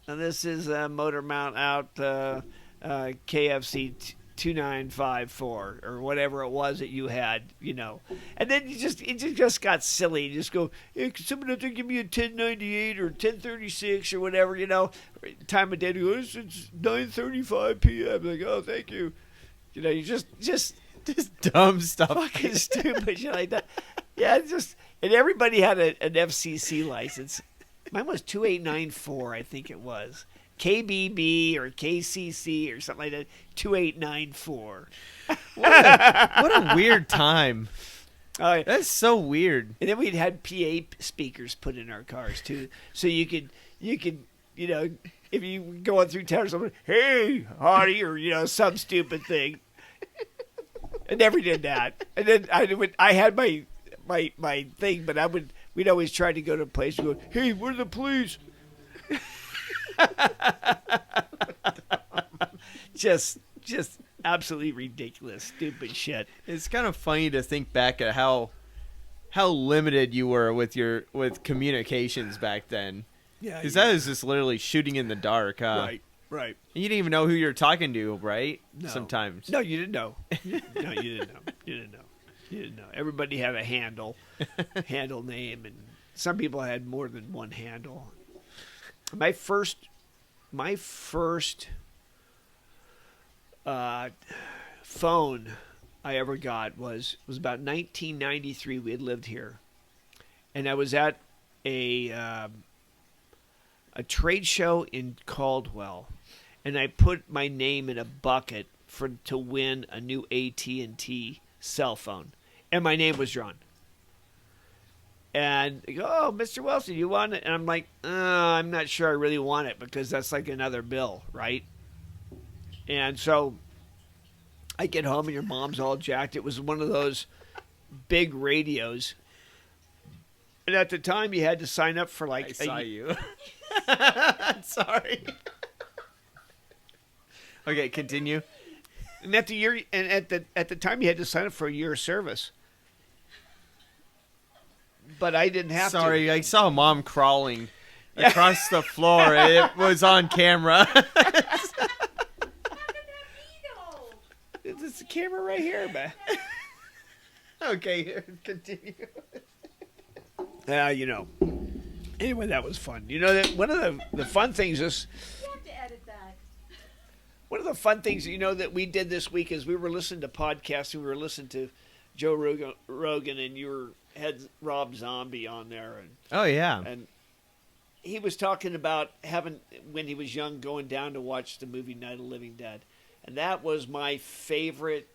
this is a motor mount out KFC 2954 or whatever it was that you had, And then it just got silly. You just go, hey, can someone out there give me a 1098 or 1036 or whatever, time of day to go, it's 9:35 p.m. Like, oh, thank you. You just dumb stuff. fucking stupid shit like that. Yeah, and everybody had an FCC license. Mine was 2894, I think it was. KBB or KCC or something like that. 2894. What a weird time. Oh, yeah. That's so weird. And then we'd had PA speakers put in our cars too, so you could if you were going through town or something, hey, hottie, or some stupid thing. I never did that. And then I had my thing, but we'd always try to go to a place and go, hey, where are the police? just absolutely ridiculous, stupid shit. It's kind of funny to think back at how limited you were with communications back then. Yeah. Because that is just literally shooting in the dark. Right. You didn't even know who you're talking to, right? No. Sometimes. No, you didn't know. No, you didn't know. You didn't know. Everybody had a handle name, and some people had more than one handle. My first phone I ever got was about 1993. We had lived here, and I was at a trade show in Caldwell, and I put my name in a bucket to win a new AT&T cell phone, and my name was drawn. And they go, "Oh, Mr. Willson, you want it?" And I'm like, "I'm not sure I really want it because that's like another bill, right?" And so I get home and your mom's all jacked. It was one of those big radios. And at the time, you had to sign up for like... I saw you. Sorry. Okay, continue. And at the time, you had to sign up for a year of service. But I didn't have to. Sorry, I saw Mom crawling across the floor. It was on camera. It's the camera right here, man. Okay, continue. Anyway, that was fun. That one of the fun things is... You have to edit that. One of the fun things, that we did this week is we were listening to podcasts. We were listening to Joe Rogan, and had Rob Zombie on there. Oh, yeah. And he was talking about when he was young, going down to watch the movie Night of the Living Dead. And that was my favorite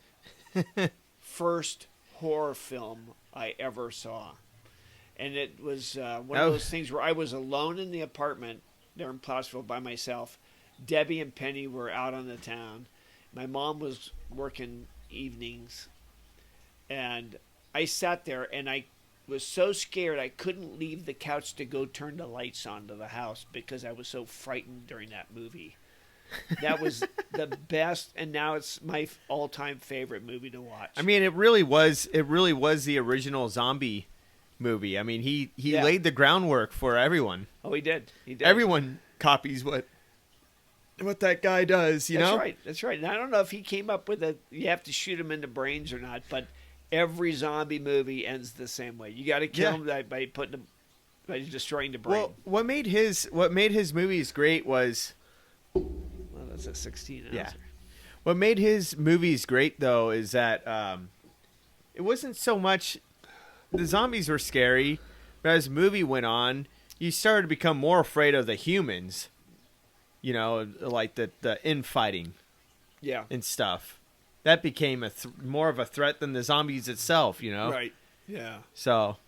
first horror film I ever saw. And it was one of those things where I was alone in the apartment there in Placerville by myself. Debbie and Penny were out on the town. My mom was working evenings. And I sat there and I was so scared I couldn't leave the couch to go turn the lights on to the house because I was so frightened during that movie. That was the best, and now it's my all-time favorite movie to watch. I mean, it really was the original zombie movie. I mean, he laid the groundwork for everyone. Oh, he did. Everyone copies what that guy does, you know? That's right. And I don't know if he came up with you have to shoot him in the brains or not, but every zombie movie ends the same way. You got to kill him by destroying the brain. Well, what made his movies great was... Well, that's a 16 ouncer. Yeah. What made his movies great, though, is that it wasn't so much... The zombies were scary, but as the movie went on, you started to become more afraid of the humans. Like the infighting. Yeah. And stuff. That became more of a threat than the zombies itself, Right. Yeah. So.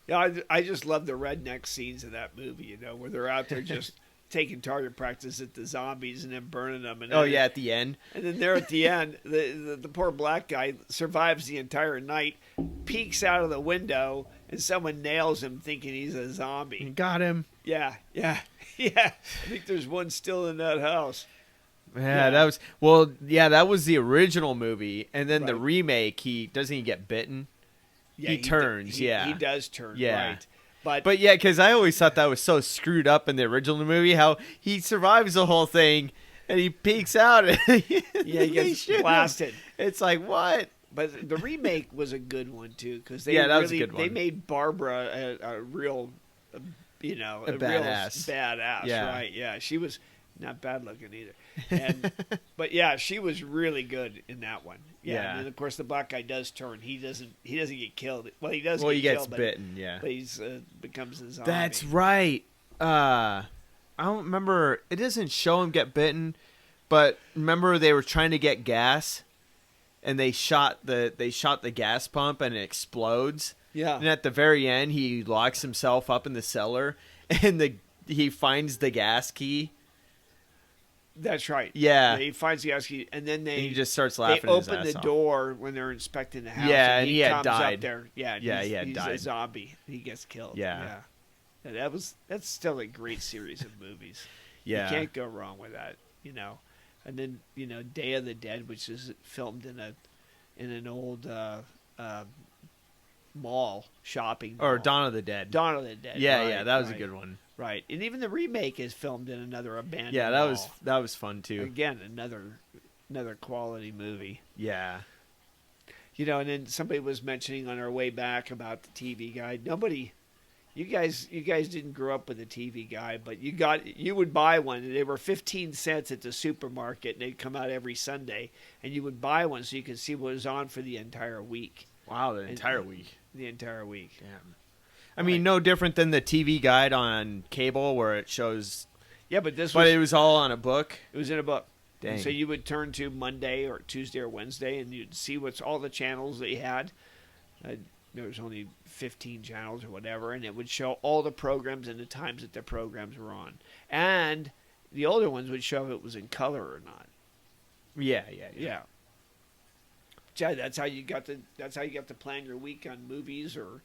Yeah, I just love the redneck scenes of that movie, where they're out there just taking target practice at the zombies and then burning them. And at the end. And then there at the end, the poor black guy survives the entire night, peeks out of the window, and someone nails him thinking he's a zombie. Got him. Yeah. I think there's one still in that house. Yeah, that was the original movie, and then the remake. Doesn't he get bitten? Yeah, he turns. He does turn. Yeah, right. But yeah, because I always thought that was so screwed up in the original movie. How he survives the whole thing, and he peeks out, and he gets blasted. It's like what? But the remake was a good one too, because that was a good one. They made Barbara a real, a badass. Real badass. Yeah. Right? Yeah, she was not bad looking either. But yeah, she was really good in that one. Yeah. And then of course the black guy does turn. He doesn't get killed. Well, he does. Well, he gets bitten. Yeah. But he's becomes a zombie. That's right. I don't remember. It doesn't show him get bitten, but remember they were trying to get gas, and they shot the gas pump and it explodes. Yeah. And at the very end, he locks himself up in the cellar, and he finds the gas key. That's right. Yeah. He finds the gas key, and then he just starts laughing. They open the door when they're inspecting the house. Yeah, and he had comes died. Up there. Yeah, he's a zombie. He gets killed. Yeah. And that's still a great series of movies. Yeah. You can't go wrong with that. And then Day of the Dead, which is filmed in an old mall shopping mall. Or Dawn of the Dead. Dawn of the Dead. Yeah, that was a good one. Right, and even the remake is filmed in another abandoned Yeah, mall. that was fun too. Again, another quality movie. Yeah. You know, and then somebody was mentioning on our way back about the TV Guide. You guys didn't grow up with a TV Guide, but you would buy one. And they were 15 cents at the supermarket, and they'd come out every Sunday, and you would buy one so you could see what was on for the entire week. Wow, the entire week. The entire week. Damn. I mean, no different than the TV Guide on cable where it shows. Yeah, but it was all on a book. It was in a book. Dang. And so you would turn to Monday or Tuesday or Wednesday, and you'd see what's all the channels they had. There was only 15 channels or whatever, and it would show all the programs and the times that the programs were on. And the older ones would show if it was in color or not. Yeah. Yeah, that's how you got to plan your week on movies or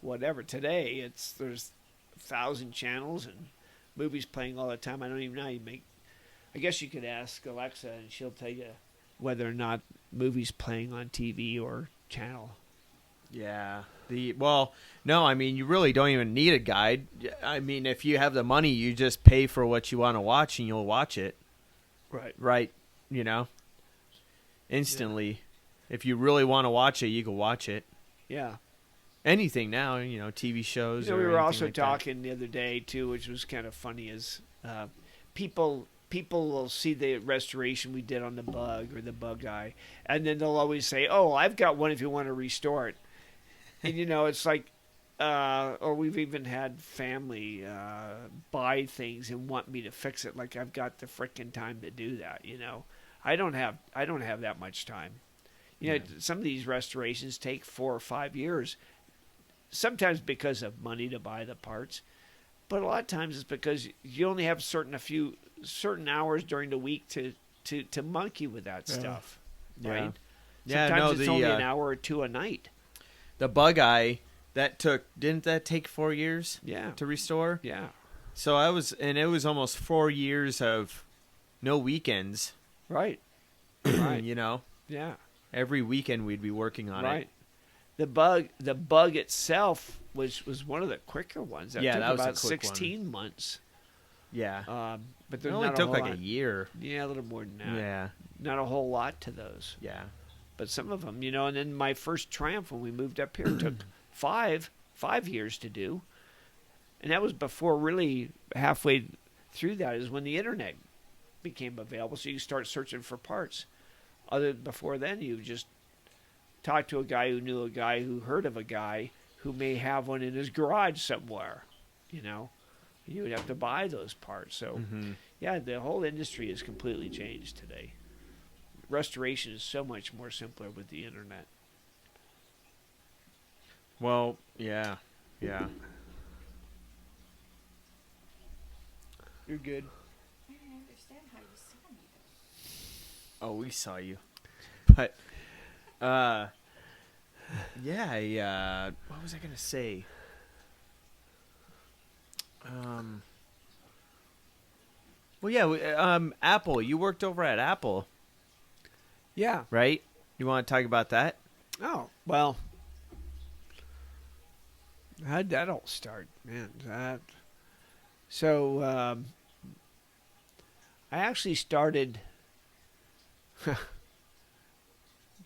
whatever. Today, there's 1,000 channels and movies playing all the time. I don't even know how you make. I guess you could ask Alexa, and she'll tell you whether or not movies playing on TV or channel. Yeah. No, I mean, you really don't even need a guide. I mean, if you have the money, you just pay for what you want to watch, and you'll watch it. Right. You know, instantly. Yeah. If you really want to watch it, you can watch it. Yeah. Anything now, TV shows. We were also talking the other day too, which was kind of funny, is people will see the restoration we did on the Bug or the Bug Eye, and then they'll always say, "Oh, I've got one if you want to restore it." And it's like, or we've even had family buy things and want me to fix it. Like I've got the frickin' time to do that. I don't have that much time. Some of these restorations take 4 or 5 years. Sometimes because of money to buy the parts, but a lot of times it's because you only have certain hours during the week to monkey with that stuff, right? Yeah. Sometimes it's only an hour or two a night. The Bug Eye didn't that take 4 years? Yeah. To restore. Yeah. So it was almost 4 years of no weekends. Right. Right. Yeah. Every weekend we'd be working on it. Right. The bug itself was one of the quicker ones. That took was about a quick 16 months. Yeah. But it only took like a year. Yeah, a little more than that. Yeah. Not a whole lot to those. Yeah. But some of them, and then my first Triumph when we moved up here took 5 years to do. And that was before really halfway through that is when the internet became available. So you start searching for parts. Before then, you just talk to a guy who knew a guy who heard of a guy who may have one in his garage somewhere, You would have to buy those parts. So, yeah, the whole industry has completely changed today. Restoration is so much more simpler with the internet. Well, yeah. Yeah. You're good. I didn't understand how you saw me, though. Oh, we saw you. But, yeah, what was I going to say? Well, yeah, Apple. You worked over at Apple, Yeah. right? You want to talk about that? Oh, well. How'd that all start, man? So, I actually started,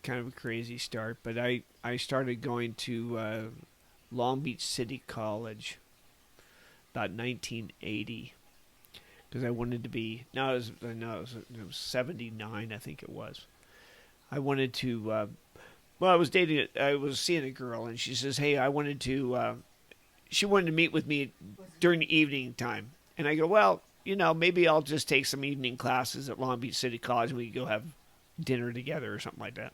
kind of a crazy start, but I started going to Long Beach City College about 1980 because I wanted to be, it was 79, I think it was. I wanted to, I was seeing a girl, and she says, hey, she wanted to meet with me during the evening time. And I go, well, maybe I'll just take some evening classes at Long Beach City College and we can go have dinner together or something like that.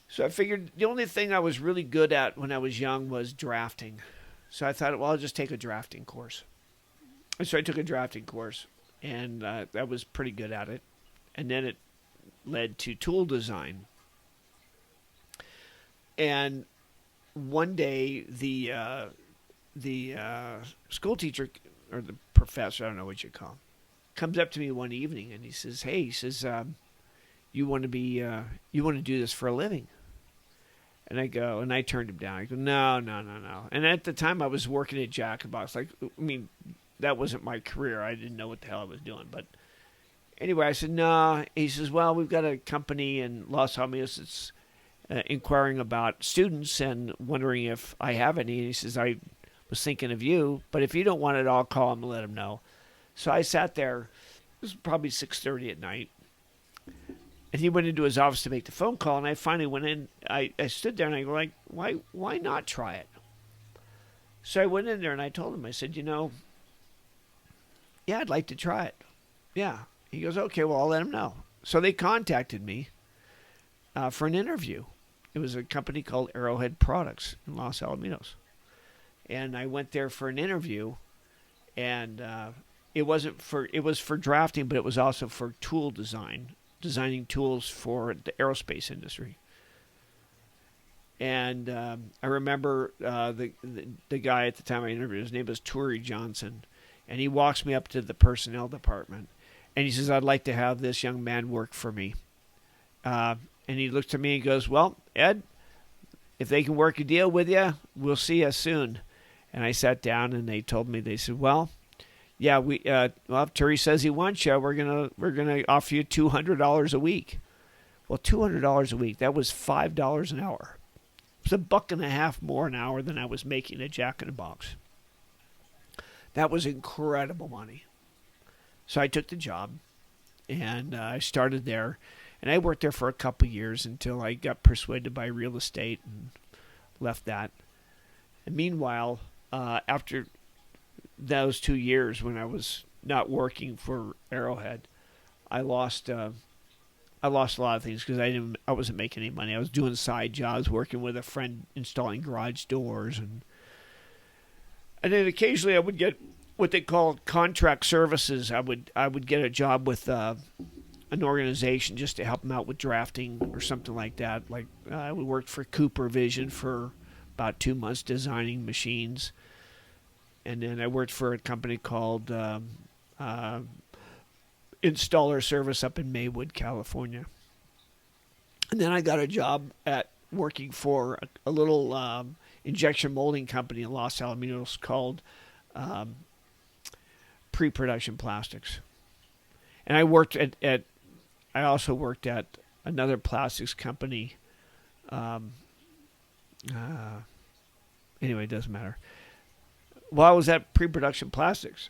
So I figured the only thing I was really good at when I was young was drafting. So I thought, well, I'll just take a drafting course. And so I took a drafting course, and I was pretty good at it. And then it led to tool design. And one day, the school teacher, or the professor, I don't know what you call him, comes up to me one evening, and he says, hey, you want to do this for a living? And I turned him down. I go, no. And at the time, I was working at Jack in the Box. Like, I mean, that wasn't my career. I didn't know what the hell I was doing. But anyway, I said, no. He says, well, we've got a company in Los Alamitos that's inquiring about students and wondering if I have any. And he says, I was thinking of you, but if you don't want it, I'll call him and let him know. So I sat there. It was probably 6:30 at night. And he went into his office to make the phone call, and I finally went in. I stood there, and I go, like, why not try it? So I went in there, and I told him, I said, yeah, I'd like to try it. Yeah. He goes, okay, well, I'll let him know. So they contacted me for an interview. It was a company called Arrowhead Products in Los Alamitos. And I went there for an interview, and it was for drafting, but it was also for tool design. Designing tools for the aerospace industry. And I remember the guy at the time I interviewed, his name was Turi Johnson, and he walks me up to the personnel department, and he says, I'd like to have this young man work for me. And he looks at me and goes, well, Ed, if they can work a deal with you, we'll see you soon. And I sat down, and they said, well, yeah, if Terry says he wants you, we're gonna offer you $200 a week. Well, $200 a week, that was $5 an hour. It was $1.50 more an hour than I was making at Jack in the Box. That was incredible money. So I took the job, and I started there, and I worked there for a couple years until I got persuaded by real estate and left that. And meanwhile, after those 2 years when I was not working for Arrowhead, I lost a lot of things because I wasn't making any money. I was doing side jobs, working with a friend installing garage doors, and then occasionally I would get what they call contract services. I would get a job with an organization just to help them out with drafting or something like that. Like we worked for Cooper Vision for about 2 months designing machines. And then I worked for a company called Installer Service up in Maywood, California. And then I got a job at working for a little injection molding company in Los Alamitos called Pre-Production Plastics. And I also worked at another plastics company. Anyway, it doesn't matter. While I was at Pre-Production Plastics,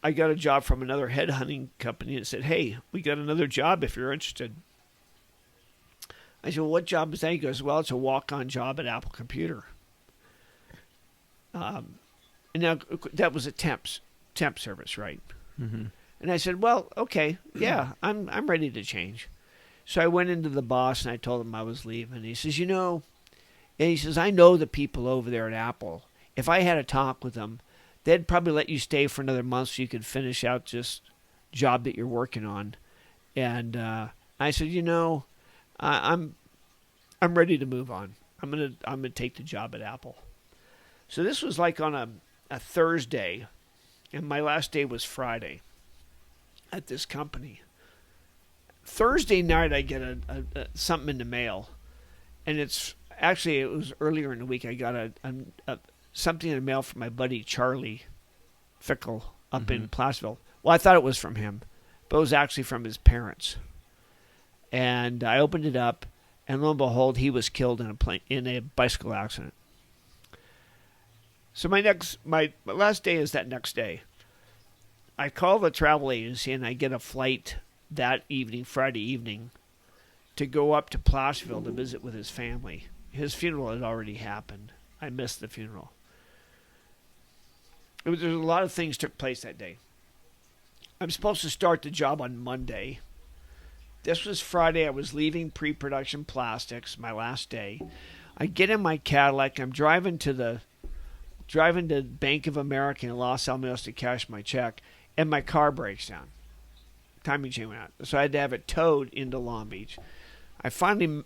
I got a job from another headhunting company that said, hey, we got another job if you're interested. I said, well, what job is that? He goes, well, it's a walk-on job at Apple Computer. And now that was a temp service, right? Mm-hmm. And I said, well, okay, yeah, I'm ready to change. So I went into the boss and I told him I was leaving. He says, I know the people over there at Apple. If I had a talk with them, they'd probably let you stay for another month so you could finish out this job that you're working on. And I said, I'm ready to move on. I'm gonna take the job at Apple. So this was like on a Thursday, and my last day was Friday at this company. Thursday night, I get a something in the mail, and it was earlier in the week. I got a something in the mail from my buddy Charlie Fickle up in Placerville. Well, I thought it was from him, but it was actually from his parents. And I opened it up, and lo and behold, he was killed in a bicycle accident. So my last day is that next day. I call the travel agency, and I get a flight that evening, Friday evening, to go up to Placerville to visit with his family. His funeral had already happened. I missed the funeral. There's a lot of things took place that day. I'm supposed to start the job on Monday. This was Friday. I was leaving Pre-Production Plastics, my last day. I get in my Cadillac. I'm driving to Bank of America in Los Alamitos to cash my check, and my car breaks down. Timing chain went out. So I had to have it towed into Long Beach. I finally,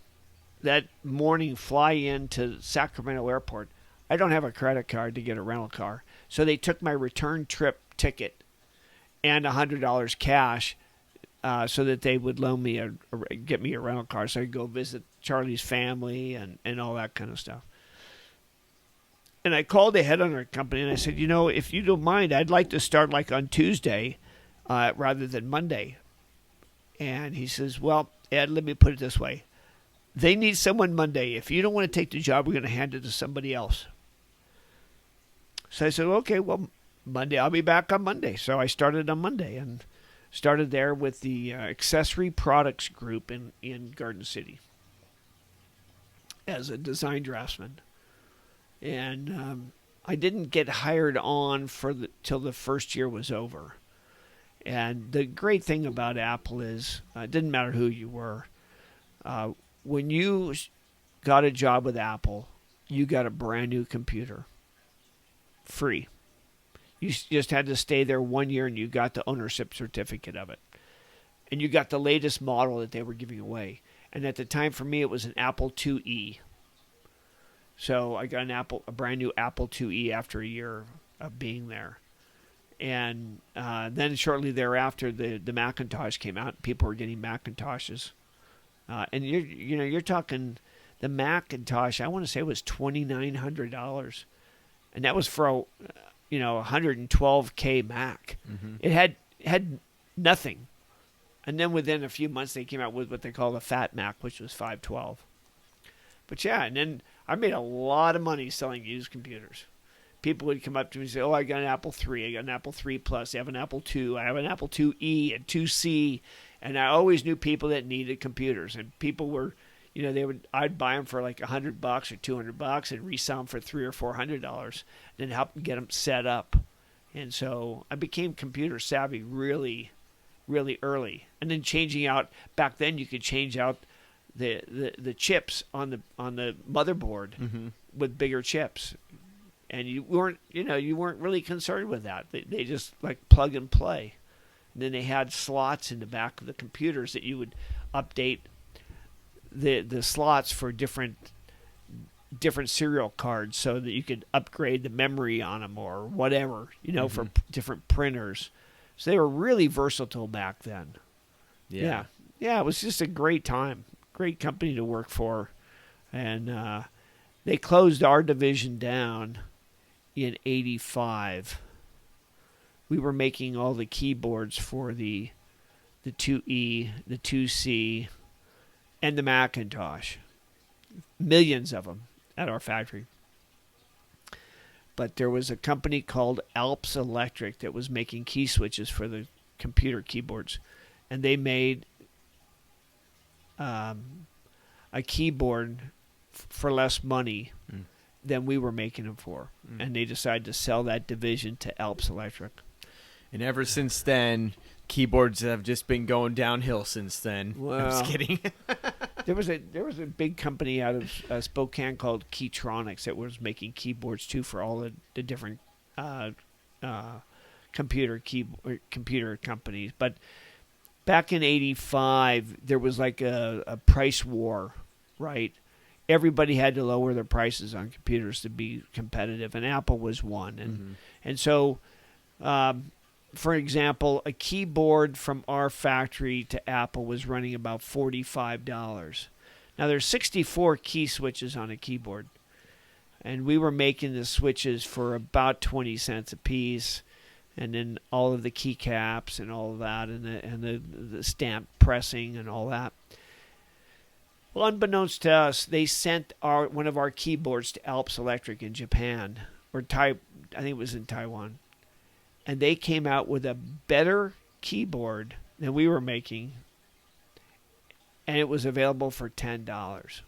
that morning, fly into Sacramento Airport. I don't have a credit card to get a rental car. So they took my return trip ticket and $100 cash so that they would loan me get me a rental car so I could go visit Charlie's family and all that kind of stuff. And I called the head on our company and I said, if you don't mind, I'd like to start like on Tuesday rather than Monday. And he says, well, Ed, let me put it this way. They need someone Monday. If you don't want to take the job, we're going to hand it to somebody else. So I said, okay, well, Monday, I'll be back on Monday. So I started on Monday and started there with the accessory products group in Garden City as a design draftsman. And I didn't get hired on till the first year was over. And the great thing about Apple is it didn't matter who you were. When you got a job with Apple, you got a brand new computer. Free. You just had to stay there 1 year and you got the ownership certificate of it. And you got the latest model that they were giving away. And at the time for me, it was an Apple IIe. So I got a brand new Apple IIe after a year of being there. And then shortly thereafter, the Macintosh came out. And people were getting Macintoshes. And you're talking the Macintosh, I want to say it was $2,900. And that was for a 112K Mac. Mm-hmm. It had nothing. And then within a few months, they came out with what they call the Fat Mac, which was $512. But yeah, and then I made a lot of money selling used computers. People would come up to me and say, oh, I got an Apple III, I got an Apple III Plus, I have an Apple II, I have an Apple IIe and IIc. And I always knew people that needed computers. And people were, I'd buy them for like $100 or $200 and resell them for $300 or $400, then help them get them set up. And so I became computer savvy really, really early. And then changing out, back then you could change out the chips on the motherboard mm-hmm. with bigger chips. And you weren't really concerned with that. They just like plug and play. And then they had slots in the back of the computers that you would update the slots for different serial cards so that you could upgrade the memory on them or whatever, mm-hmm. for different printers. So they were really versatile back then. Yeah. It was just a great time. Great company to work for. And they closed our division down in 85. We were making all the keyboards for the IIe, the IIc, and the Macintosh. Millions of them at our factory. But there was a company called Alps Electric that was making key switches for the computer keyboards. And they made a keyboard for less money than we were making them for. And they decided to sell that division to Alps Electric. And ever since then, keyboards have just been going downhill since then. Well, I'm just kidding. there was a big company out of Spokane called Keytronics that was making keyboards too for all the different computer companies. But back in 85, there was like a price war, right? Everybody had to lower their prices on computers to be competitive, and Apple was one. And so, for example, a keyboard from our factory to Apple was running about $45. Now, there's 64 key switches on a keyboard, and we were making the switches for about 20 cents a piece, and then all of the keycaps and all of that, and the stamp pressing and all that. Well, unbeknownst to us, they sent one of our keyboards to Alps Electric in Japan, or I think it was in Taiwan. And they came out with a better keyboard than we were making, and it was available for $10.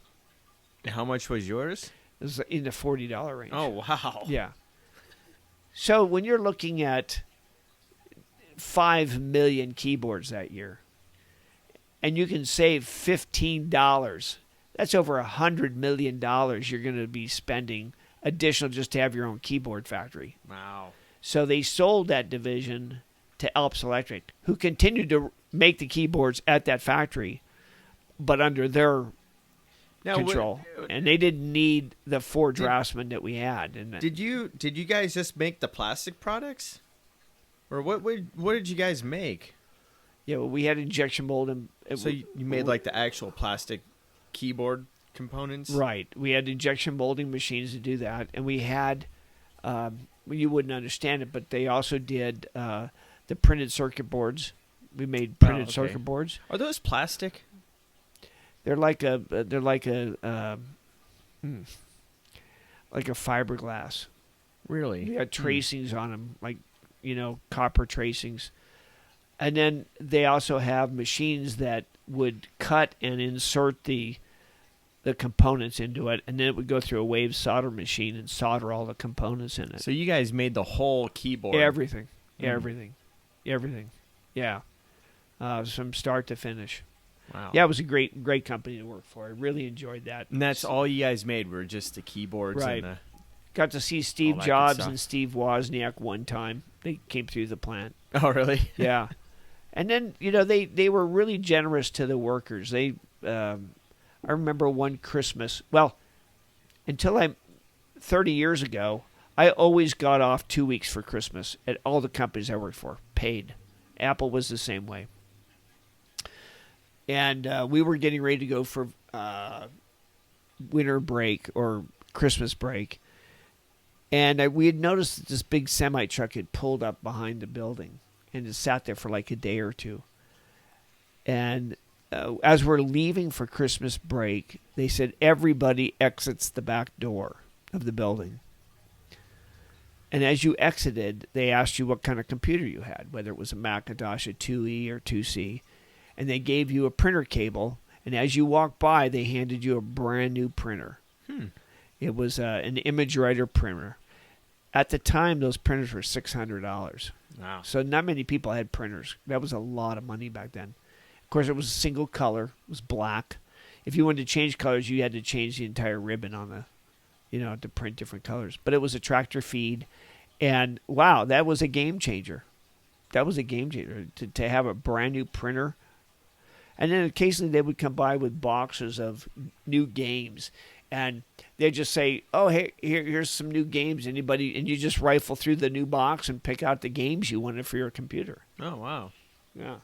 How much was yours? It was in the $40 range. Oh, wow. Yeah. So when you're looking at 5 million keyboards that year, and you can save $15, that's over $100 million you're going to be spending additional just to have your own keyboard factory. Wow. So they sold that division to Alps Electric, who continued to make the keyboards at that factory, but under their control. And they didn't need the 4 draftsmen that we had. And did you guys just make the plastic products, or what did you guys make? Yeah, well, we had injection molding. So you made like the actual plastic keyboard components? Right. We had injection molding machines to do that, and we had. You wouldn't understand it, but they also did the printed circuit boards. We made printed circuit boards. Are those plastic? They're like a fiberglass. Really? They had tracings on them, like copper tracings. And then they also have machines that would cut and insert the components into it, and then it would go through a wave solder machine and solder all the components in it. So you guys made the whole keyboard? Everything. Yeah. From start to finish. Wow. Yeah, it was a great company to work for. I really enjoyed that. And that's all you guys made were just the keyboards? Right. And the... Got to see Steve all that good Jobs stuff. and Steve Wozniak one time. They came through the plant. Oh, really? Yeah. And then, they were really generous to the workers. They, I remember one Christmas, until 30 years ago, I always got off 2 weeks for Christmas at all the companies I worked for, paid. Apple was the same way. And we were getting ready to go for winter break or Christmas break. And we had noticed that this big semi-truck had pulled up behind the building and it sat there for like a day or two. And as we're leaving for Christmas break, they said everybody exits the back door of the building. And as you exited, they asked you what kind of computer you had, whether it was a Macintosh, a 2E or 2C. And they gave you a printer cable. And as you walked by, they handed you a brand new printer. It was an image writer printer. At the time, those printers were $600. Wow. So not many people had printers. That was a lot of money back then. Of course, it was a single color. It was black. If you wanted to change colors, you had to change the entire ribbon on the, to print different colors. But it was a tractor feed. And, wow, that was a game changer. That was a game changer to have a brand new printer. And then occasionally they would come by with boxes of new games. And they'd just say, oh, hey, here's some new games. Anybody? And you just rifle through the new box and pick out the games you wanted for your computer. Oh, wow. Yeah.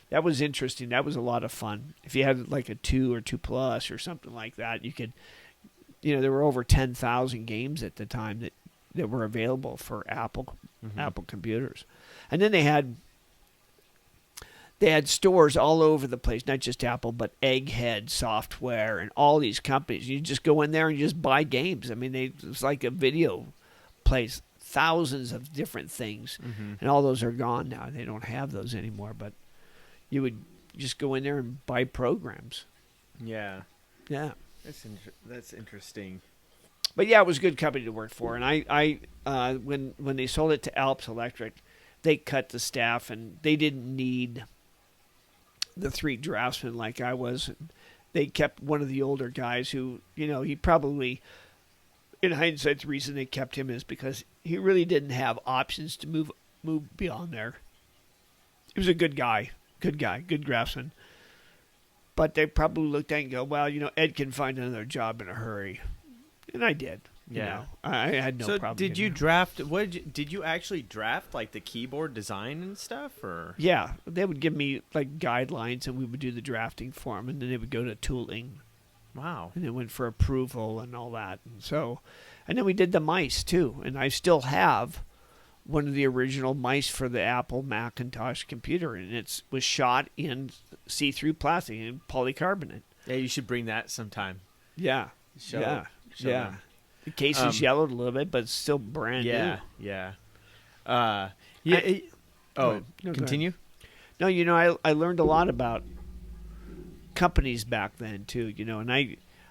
That was interesting. That was a lot of fun. If you had like a 2 or 2 Plus or something like that, you could, there were over 10,000 games at the time that were available for Apple computers. And then they had stores all over the place, not just Apple, but Egghead Software and all these companies. You just go in there and you just buy games. I mean, it's like a video place, thousands of different things. And all those are gone now. They don't have those anymore, but you would just go in there and buy programs. Yeah. Yeah. That's interesting. But yeah, it was a good company to work for. And I when they sold it to Alps Electric, they cut the staff and they didn't need the 3 draftsmen like I was. They kept one of the older guys who, he probably, in hindsight, the reason they kept him is because he really didn't have options to move beyond there. He was a good guy, good draftsman. But they probably looked at it and go, well, Ed can find another job in a hurry. And I did. Yeah. I had no problem. So did you draft? Did you actually draft like the keyboard design and stuff, or? Yeah, they would give me like guidelines, and we would do the drafting for them, and then they would go to tooling. Wow. And it went for approval and all that, and then we did the mice too, and I still have one of the original mice for the Apple Macintosh computer, and it was shot in see-through plastic and polycarbonate. Yeah, you should bring that sometime. Yeah. Show Yeah. them. The case is yellowed a little bit, but it's still brand new. Yeah. No, continue. No, I learned a lot about companies back then too. And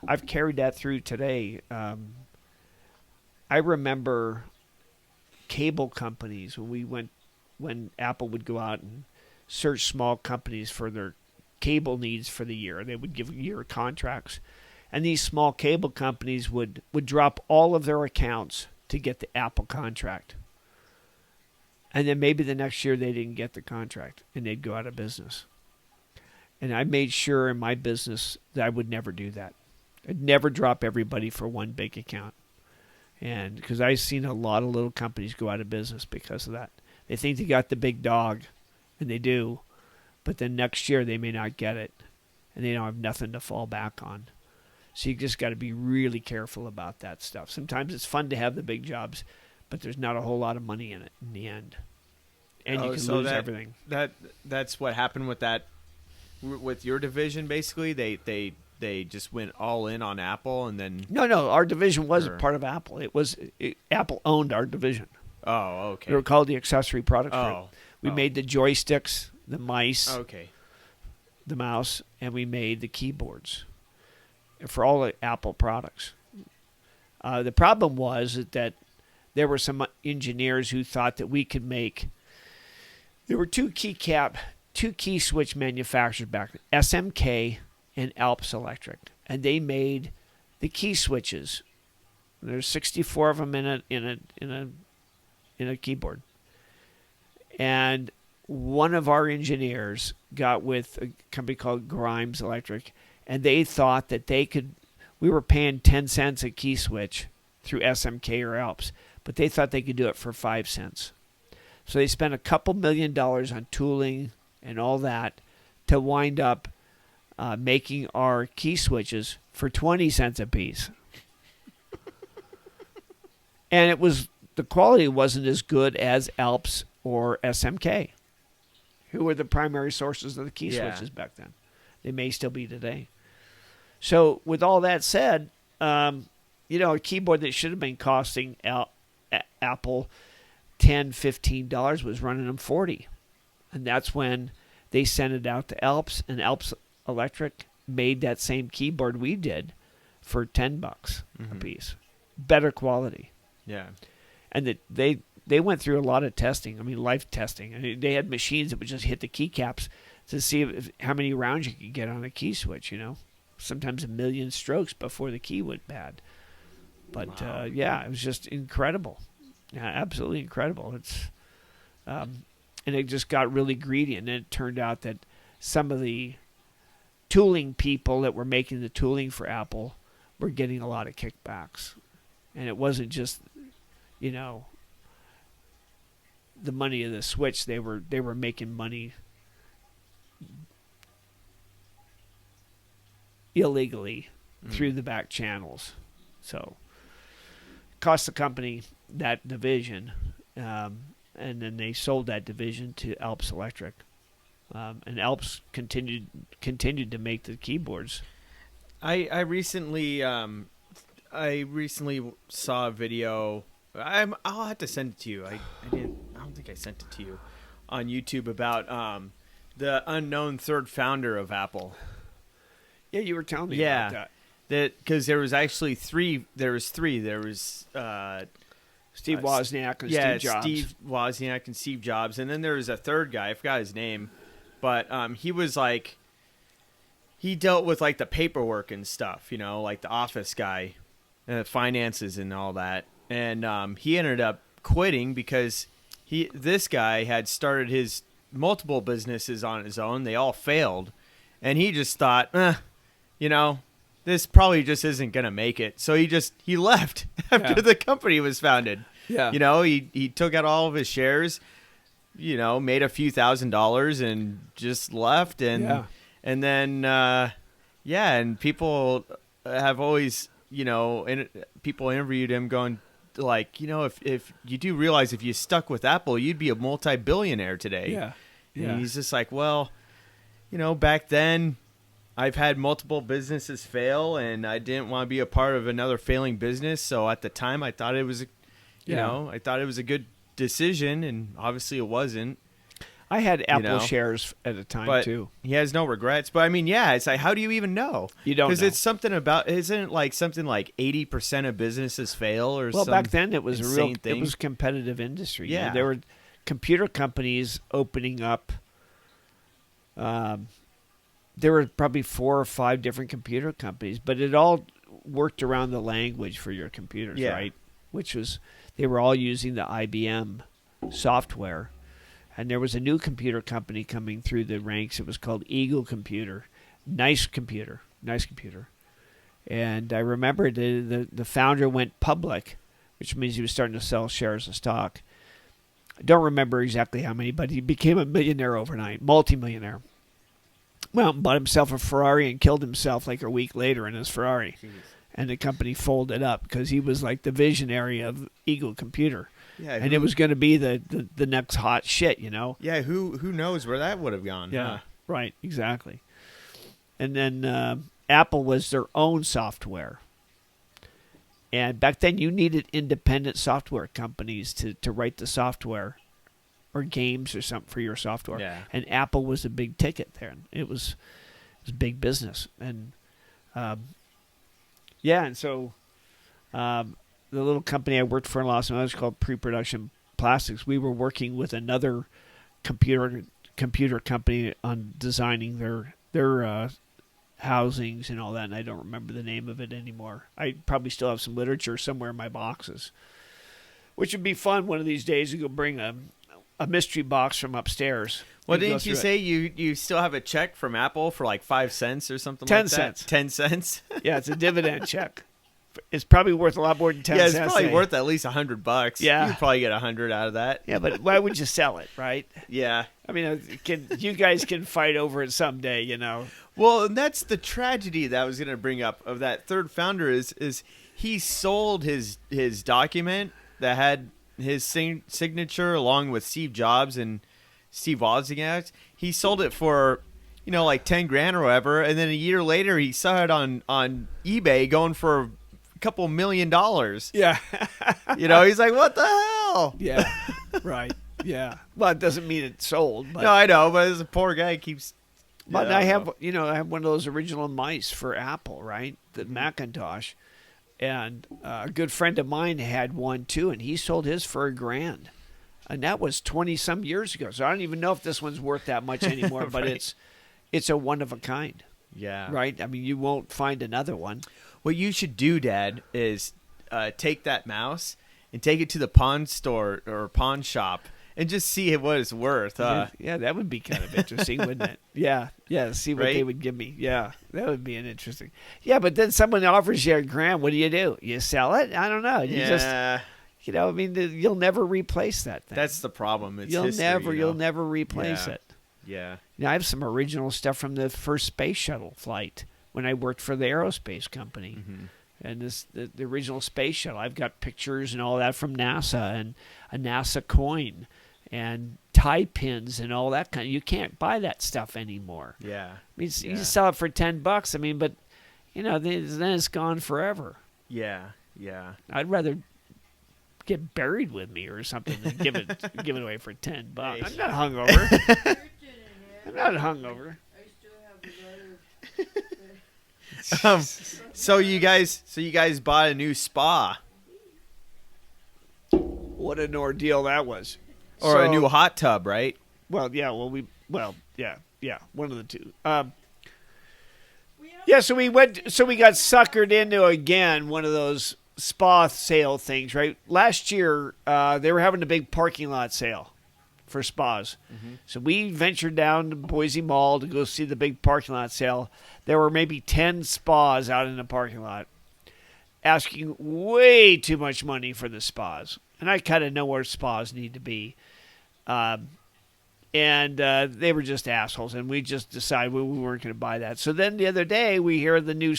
I've carried that through today. I remember cable companies when Apple would go out and search small companies for their cable needs for the year. They would give year contracts. And these small cable companies would drop all of their accounts to get the Apple contract. And then maybe the next year they didn't get the contract and they'd go out of business. And I made sure in my business that I would never do that. I'd never drop everybody for one big account. And because I've seen a lot of little companies go out of business because of that. They think they got the big dog and they do, but then next year they may not get it, and they don't have nothing to fall back on. So you just got to be really careful about that stuff. Sometimes it's fun to have the big jobs, but there's not a whole lot of money in it in the end, and you can lose everything. That's what happened with that, with your division. Basically, they just went all in on Apple, and then No, our division was a part of Apple. Apple owned our division. Oh, okay. They were called the accessory products group. Oh, We made the joysticks, the mice, okay. the mouse, and we made the keyboards for all the Apple products. The problem was that there were some engineers who thought that we could make. There were two key switch manufacturers back then, SMK and Alps Electric, and they made the key switches. There's 64 of them in a keyboard. And one of our engineers got with a company called Grimes Electric, and they thought that we were paying 10 cents a key switch through SMK or Alps, but they thought they could do it for 5 cents. So they spent a couple $1 million on tooling and all that to wind up making our key switches for 20 cents a piece. And the quality wasn't as good as Alps or SMK, who were the primary sources of the key switches back then. They may still be today. So with all that said, a keyboard that should have been costing Apple $10, $15 was running them $40. And that's when they sent it out to Alps, and Alps Electric made that same keyboard we did for $10 a piece. Better quality. Yeah. And they went through a lot of testing. I mean, life testing. I mean, they had machines that would just hit the keycaps to see how many rounds you could get on a key switch, Sometimes 1 million strokes before the key went bad. But, wow. it was just incredible. Yeah, absolutely incredible. It's and it just got really greedy, and it turned out that some of the tooling people that were making the tooling for Apple were getting a lot of kickbacks. And it wasn't just, the money of the switch. They were making money illegally through the back channels. So it cost the company that division, and then they sold that division to Alps Electric, and Alps continued to make the keyboards. I recently saw a video. I'll have to send it to you. I don't think I sent it to you on YouTube about the unknown third founder of Apple. Yeah, you were telling me about that. Because there was actually three. There was three. There was Steve Wozniak and Steve Jobs. Steve Wozniak and Steve Jobs, and then there was a third guy. I forgot his name, but he was like, he dealt with like the paperwork and stuff, like the office guy, finances and all that. And he ended up quitting because this guy had started his multiple businesses on his own. They all failed, and he just thought, this probably just isn't gonna make it. So he left after the company was founded. Yeah. He took out all of his shares, made a few $1,000s and just left. And then and people have always, people interviewed him going like, if you do realize if you stuck with Apple, you'd be a multi-billionaire today. Yeah. And he's just like, well, back then I've had multiple businesses fail, and I didn't want to be a part of another failing business. So at the time, I thought it was, I thought it was a good decision, and obviously it wasn't. I had Apple shares at a time too. He has no regrets. But I mean, it's like, how do you even know? You don't know. Because it's something about, isn't it like something like 80% of businesses fail or something? Well, back then it was thing? It was a competitive industry. Yeah. There were computer companies opening up. There were probably 4 or 5 different computer companies, but it all worked around the language for your computers, right? Which was, they were all using the IBM software. And there was a new computer company coming through the ranks. It was called Eagle Computer. Nice computer. And I remember the founder went public, which means he was starting to sell shares of stock. I don't remember exactly how many, but he became a millionaire overnight, multimillionaire. Well, bought himself a Ferrari and killed himself like a week later in his Ferrari. Jeez. And the company folded up because he was like the visionary of Eagle Computer. Yeah, And it was going to be the next hot shit, Yeah, who knows where that would have gone? Yeah, huh? right, exactly. And then Apple was their own software. And back then you needed independent software companies to write the software or games or something for your software. Yeah. And Apple was a big ticket there. It was big business. And and so the little company I worked for in Los Angeles called Pre-Production Plastics, we were working with another computer company on designing their housings and all that, and I don't remember the name of it anymore. I probably still have some literature somewhere in my boxes, which would be fun one of these days to go bring a mystery box from upstairs. Well, and go didn't you through say you still have a check from Apple for like 5 cents or something 10 like that? cents. 10 cents? Yeah, it's a dividend check. It's probably worth a lot more than 10 Yeah, cents. it's probably today. worth at least $100. Yeah. You could probably get 100 out of that. Yeah, but why would you sell it, right? Yeah. I mean, you guys can fight over it someday, you know. Well, and that's the tragedy that I was going to bring up of that third founder is he sold his document that had his signature along with Steve Jobs and Steve Wozniak. He sold it for, like 10 grand or whatever, and then a year later he saw it on eBay going for a couple $1 million. Yeah. He's like, what the hell? Yeah. Right. Yeah. Well, it doesn't mean it's sold. But, No, I know, but this poor guy keeps. but Yeah, I have one of those original mice for Apple, right? The Macintosh. And a good friend of mine had one too, and he sold his for $1,000. And that was 20-some years ago. So I don't even know if this one's worth that much anymore, but Right. it's a one of a kind, Yeah. right? I mean, you won't find another one. What you should do, Dad, is take that mouse and take it to the pawn store or pawn shop and just see what it's worth. Yeah, that would be kind of interesting, wouldn't it? Yeah, see what they Right? would give me. Yeah, that would be an interesting. Yeah, but then someone offers you $1,000. What do? You sell it? I don't know. You just, Yeah, I mean, you'll never replace that thing. that's the problem. It's you'll history, you'll never replace Yeah. it. Yeah. I have some original stuff from the first space shuttle flight when I worked for the aerospace company. Mm-hmm. And the original space shuttle, I've got pictures and all that from NASA and a NASA coin and tie pins and all that kind. You can't buy that stuff anymore. Yeah. I mean, you Yeah. sell it for $10. I mean, but then it's gone forever. Yeah. Yeah. I'd rather get buried with me or something than give it away for $10. Hey. I'm not hungover. I'm not hungover. I still have a letter. So you guys bought a new spa What an ordeal that was. or a So- new hot tub, right? Well, yeah. Yeah. One of the two. We have Yeah, so we got suckered into again one of those spa sale things, right? Last year, they were having a big parking lot sale for spas. So we ventured down to Boise Mall to go see the big parking lot sale. There were maybe 10 spas out in the parking lot asking way too much money for the spas. And I kind of know where spas need to be. And they were just assholes, and we just decided we weren't going to buy that. So then the other day, we hear the new,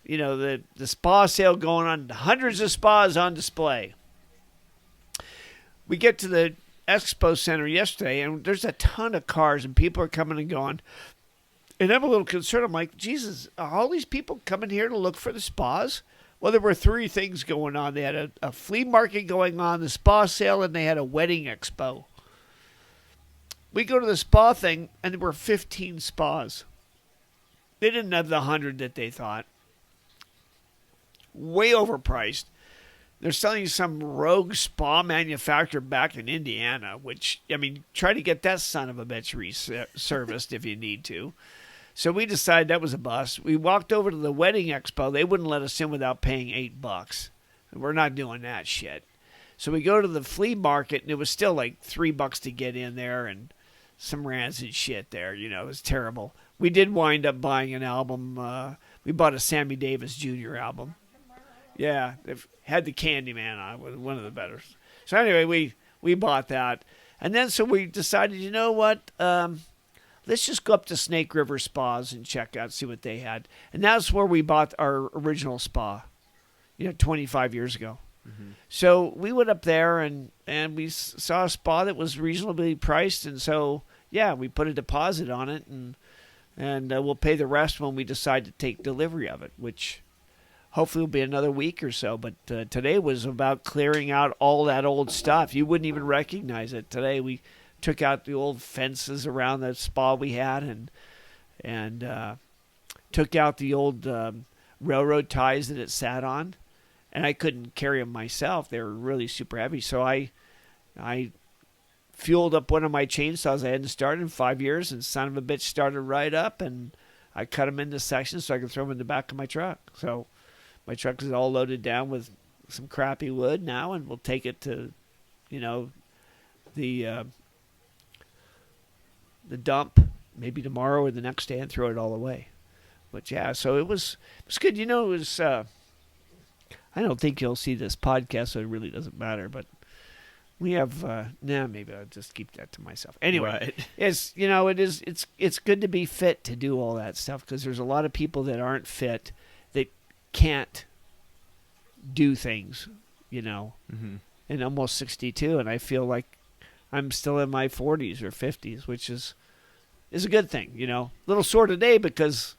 the spa sale going on, hundreds of spas on display. We get to the expo center yesterday, and there's a ton of cars, and people are coming and going. And I'm a little concerned. I'm like, Jesus, are all these people coming here to look for the spas? Well, there were 3 things going on. They had a flea market going on, the spa sale, and they had a wedding expo. We go to the spa thing, and there were 15 spas. They didn't have the 100 that they thought. Way overpriced. They're selling you some rogue spa manufacturer back in Indiana, which, I mean, try to get that son of a bitch serviced if you need to. So we decided that was a bust. We walked over to the wedding expo. They wouldn't let us in without paying $8. We're not doing that shit. So we go to the flea market, and it was still like $3 to get in there, and some rancid shit there. It was terrible. We did wind up buying an album. We bought a Sammy Davis Jr. album. Yeah, they've had the Candyman on. It was one of the better. So anyway, we we bought that. And then so we decided, you know what? Let's just go up to Snake River Spas and check out, see what they had. And that's where we bought our original spa, 25 years ago. Mm-hmm. So we went up there and we saw a spa that was reasonably priced. And so, yeah, we put a deposit on it and we'll pay the rest when we decide to take delivery of it, which hopefully will be another week or so. But today was about clearing out all that old stuff. You wouldn't even recognize it. Today we took out the old fences around the spa we had and took out the old railroad ties that it sat on. And I couldn't carry them myself. They were really super heavy. So I fueled up one of my chainsaws I hadn't started in 5 years, and son of a bitch started right up, and I cut them into sections so I could throw them in the back of my truck. So my truck is all loaded down with some crappy wood now, and we'll take it to, the dump maybe tomorrow or the next day and throw it all away. But yeah, so it was good. It was. I don't think you'll see this podcast, so it really doesn't matter. But we have. Maybe I'll just keep that to myself. Anyway, Right. it's good to be fit to do all that stuff, because there's a lot of people that aren't fit that can't do things. Mm-hmm. And almost 62, and I feel like I'm still in my 40s or 50s, which is a good thing. A little sore today because,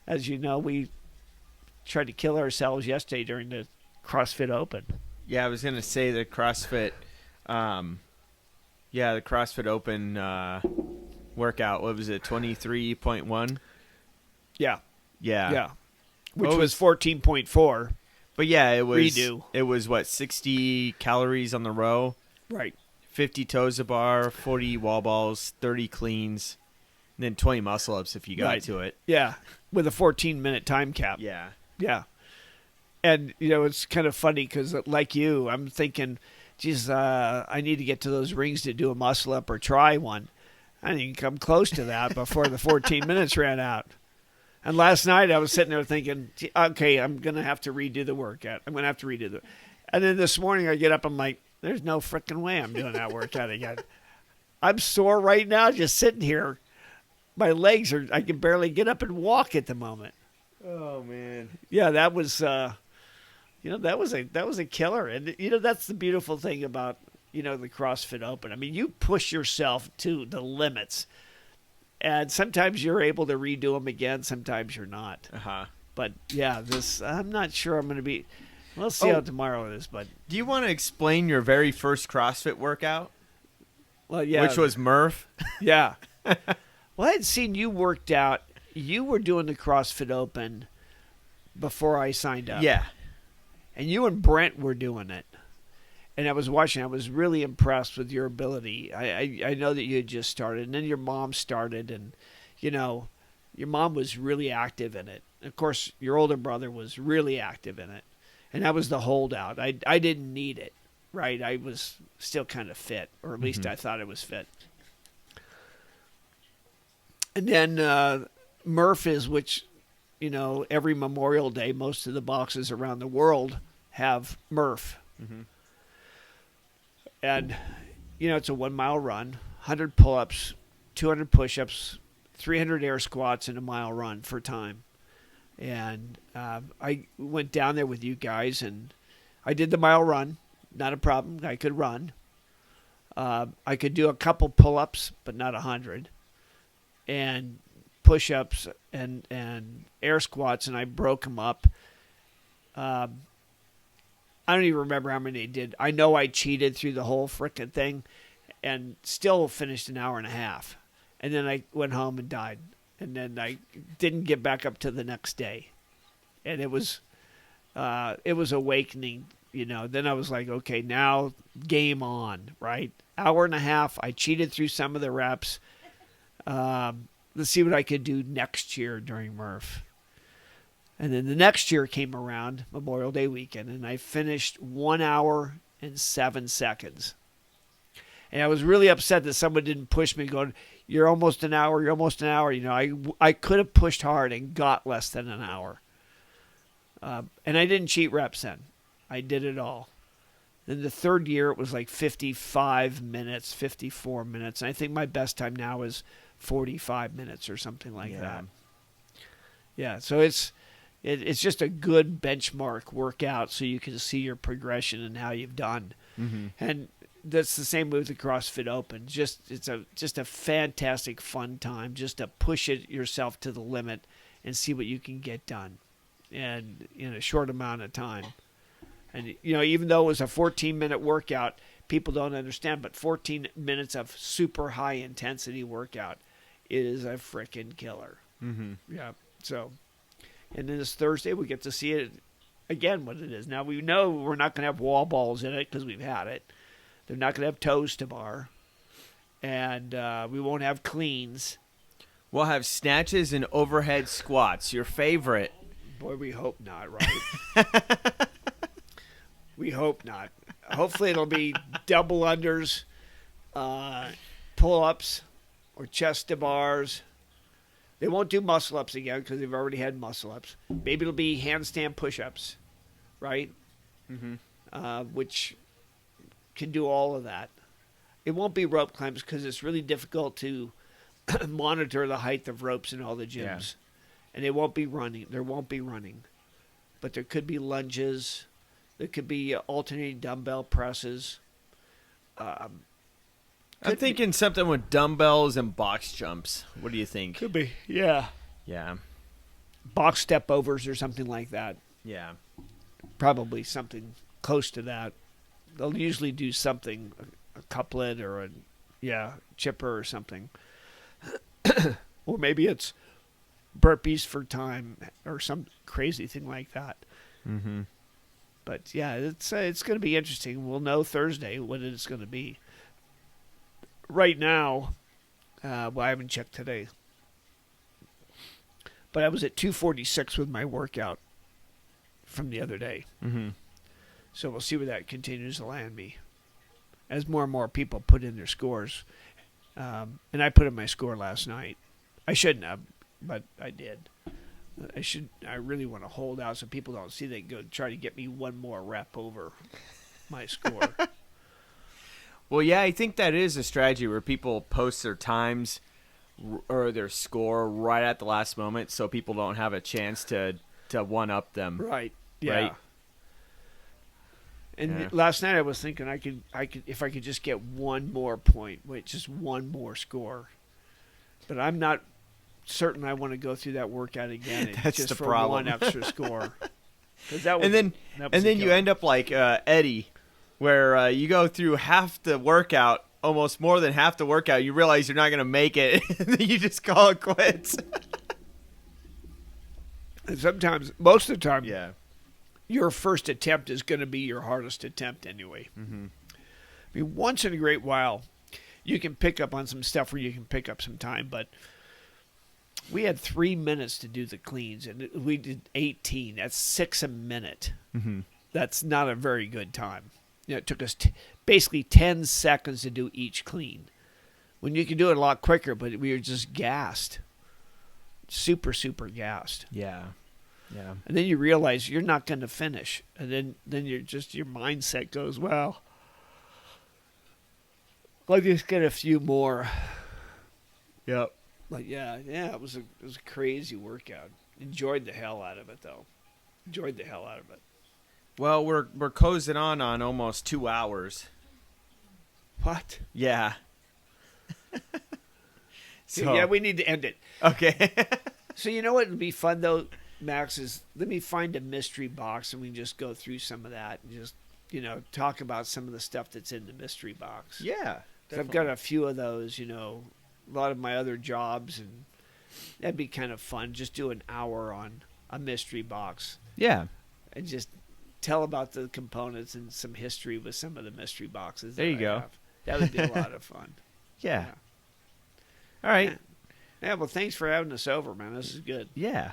as you know, we tried to kill ourselves yesterday during the CrossFit Open. Yeah, I was gonna say the CrossFit. The CrossFit Open workout. What was it? 23.1. Yeah. Yeah. Which What was 14.4. But yeah, it was. Redo. It was what, 60 calories on the row, Right. 50 toes a bar, 40 wall balls, 30 cleans, and then 20 muscle ups if you got Right. to it. Yeah. With a 14-minute time cap. Yeah. Yeah. And, it's kind of funny because, like you, I'm thinking, geez, I need to get to those rings to do a muscle up or try one. I didn't come close to that before the 14 minutes ran out. And last night I was sitting there thinking, okay, I'm going to have to redo the workout. I'm going to have to redo the. And then this morning I get up, I'm like, there's no freaking way I'm doing that workout again. I'm sore right now just sitting here. My legs I can barely get up and walk at the moment. Oh man. Yeah, that was that was a killer. And that's the beautiful thing about the CrossFit Open. I mean, you push yourself to the limits. And sometimes you're able to redo them again, sometimes you're not. Uh-huh. But yeah, I'm not sure I'm going to be. We'll see how tomorrow is, but Do you want to explain your very first CrossFit workout? well, yeah, Which was Murph? yeah. Well, I had seen you worked out. You were doing the CrossFit Open before I signed up. Yeah. And you and Brent were doing it. And I was watching. I was really impressed with your ability. I know that you had just started, and then your mom started, and your mom was really active in it. Of course, your older brother was really active in it, and that was the holdout. I didn't need it, right? I was still kind of fit, or at least I thought I was fit. And then Murph is, which every Memorial Day, most of the boxes around the world have Murph. Mm-hmm. And, it's a 1 mile run, 100 pull-ups, 200 push-ups, 300 air squats, and a mile run for time. And I went down there with you guys, and I did the mile run. Not a problem. I could run. I could do a couple pull-ups, but not 100. And push-ups and air squats, and I broke them up. I don't even remember how many I did. I know I cheated through the whole frickin' thing and still finished an hour and a half. And then I went home and died. And then I didn't get back up to the next day. And it was awakening, Then I was like, okay, now game on, right? Hour and a half. I cheated through some of the reps. Let's see what I could do next year during Murph. And then the next year came around, Memorial Day weekend, and I finished 1 hour and 7 seconds. And I was really upset that someone didn't push me going, you're almost an hour, you're almost an hour. I could have pushed hard and got less than an hour. And I didn't cheat reps then. I did it all. In the third year, it was like 55 minutes, 54 minutes. And I think my best time now is 45 minutes or something like that. Yeah, so it's just a good benchmark workout so you can see your progression and how you've done. Mm-hmm. And that's the same with the CrossFit Open. It's a fantastic fun time just to push it yourself to the limit and see what you can get done and in a short amount of time. And even though it was a 14-minute workout, people don't understand, but 14 minutes of super high intensity workout is a freaking killer. Mm-hmm. Yeah. So, and then this Thursday we get to see it again what it is. Now we know we're not going to have wall balls in it because we've had it. They're not going to have toes to bar, and we won't have cleans. We'll have snatches and overhead squats. Your favorite. Boy, we hope not, right? We hope not. Hopefully it'll be double unders, pull-ups, or chest to bars. They won't do muscle-ups again because they've already had muscle-ups. Maybe it'll be handstand push-ups, right? Mm-hmm. Which can do all of that. It won't be rope climbs because it's really difficult to monitor the height of ropes in all the gyms. Yeah. And it won't be running. There won't be running. But there could be lunges. There could be alternating dumbbell presses. I'm thinking something with dumbbells and box jumps. What do you think? Could be, yeah. Yeah. Box step overs or something like that. Yeah. Probably something close to that. They'll usually do something, a couplet or a chipper or something. Or maybe it's burpees for time or some crazy thing like that. Mm-hmm. But yeah, it's going to be interesting. We'll know Thursday what it's going to be. Right now, I haven't checked today, but I was at 246 with my workout from the other day. Mm-hmm. So we'll see where that continues to land me as more and more people put in their scores. And I put in my score last night. I shouldn't have, but I did. I really want to hold out so people don't see they go try to get me one more rep over my score. Well, yeah, I think that is a strategy where people post their times or their score right at the last moment so people don't have a chance to one-up them. Right. Yeah. Right? And last night I was thinking I could if I could just get one more point, just one more score. But I'm not certain I want to go through that workout again. That's just the for problem. one extra score. That was, and then you end up like Eddie, where you go through half the workout, almost more than half the workout. You realize you're not going to make it, and then you just call it quits. And sometimes, most of the time, Yeah. your first attempt is going to be your hardest attempt anyway. Mm-hmm. I mean, once in a great while, you can pick up on some stuff where you can pick up some time, but we had 3 minutes to do the cleans, and we did 18. That's 6 a minute. Mm-hmm. That's not a very good time. It took us basically 10 seconds to do each clean. When you can do it a lot quicker, but we were just gassed. Super, super gassed. Yeah. Yeah. And then you realize you're not going to finish. And then your mindset goes, well, I'll just get a few more. Yep. But yeah, it was a crazy workout. Enjoyed the hell out of it, though. Enjoyed the hell out of it. Well, we're closing on almost 2 hours. What? Yeah. So, yeah, we need to end it. Okay. So you know what would be fun, though, Max, is let me find a mystery box and we can just go through some of that and just, talk about some of the stuff that's in the mystery box. Yeah. 'Cause I've got a few of those, a lot of my other jobs, and that'd be kind of fun. Just do an hour on a mystery box. Yeah. And just tell about the components and some history with some of the mystery boxes. There you go. Have. That would be a lot of fun. Yeah. All right. Yeah, well, thanks for having us over, man. This is good. Yeah.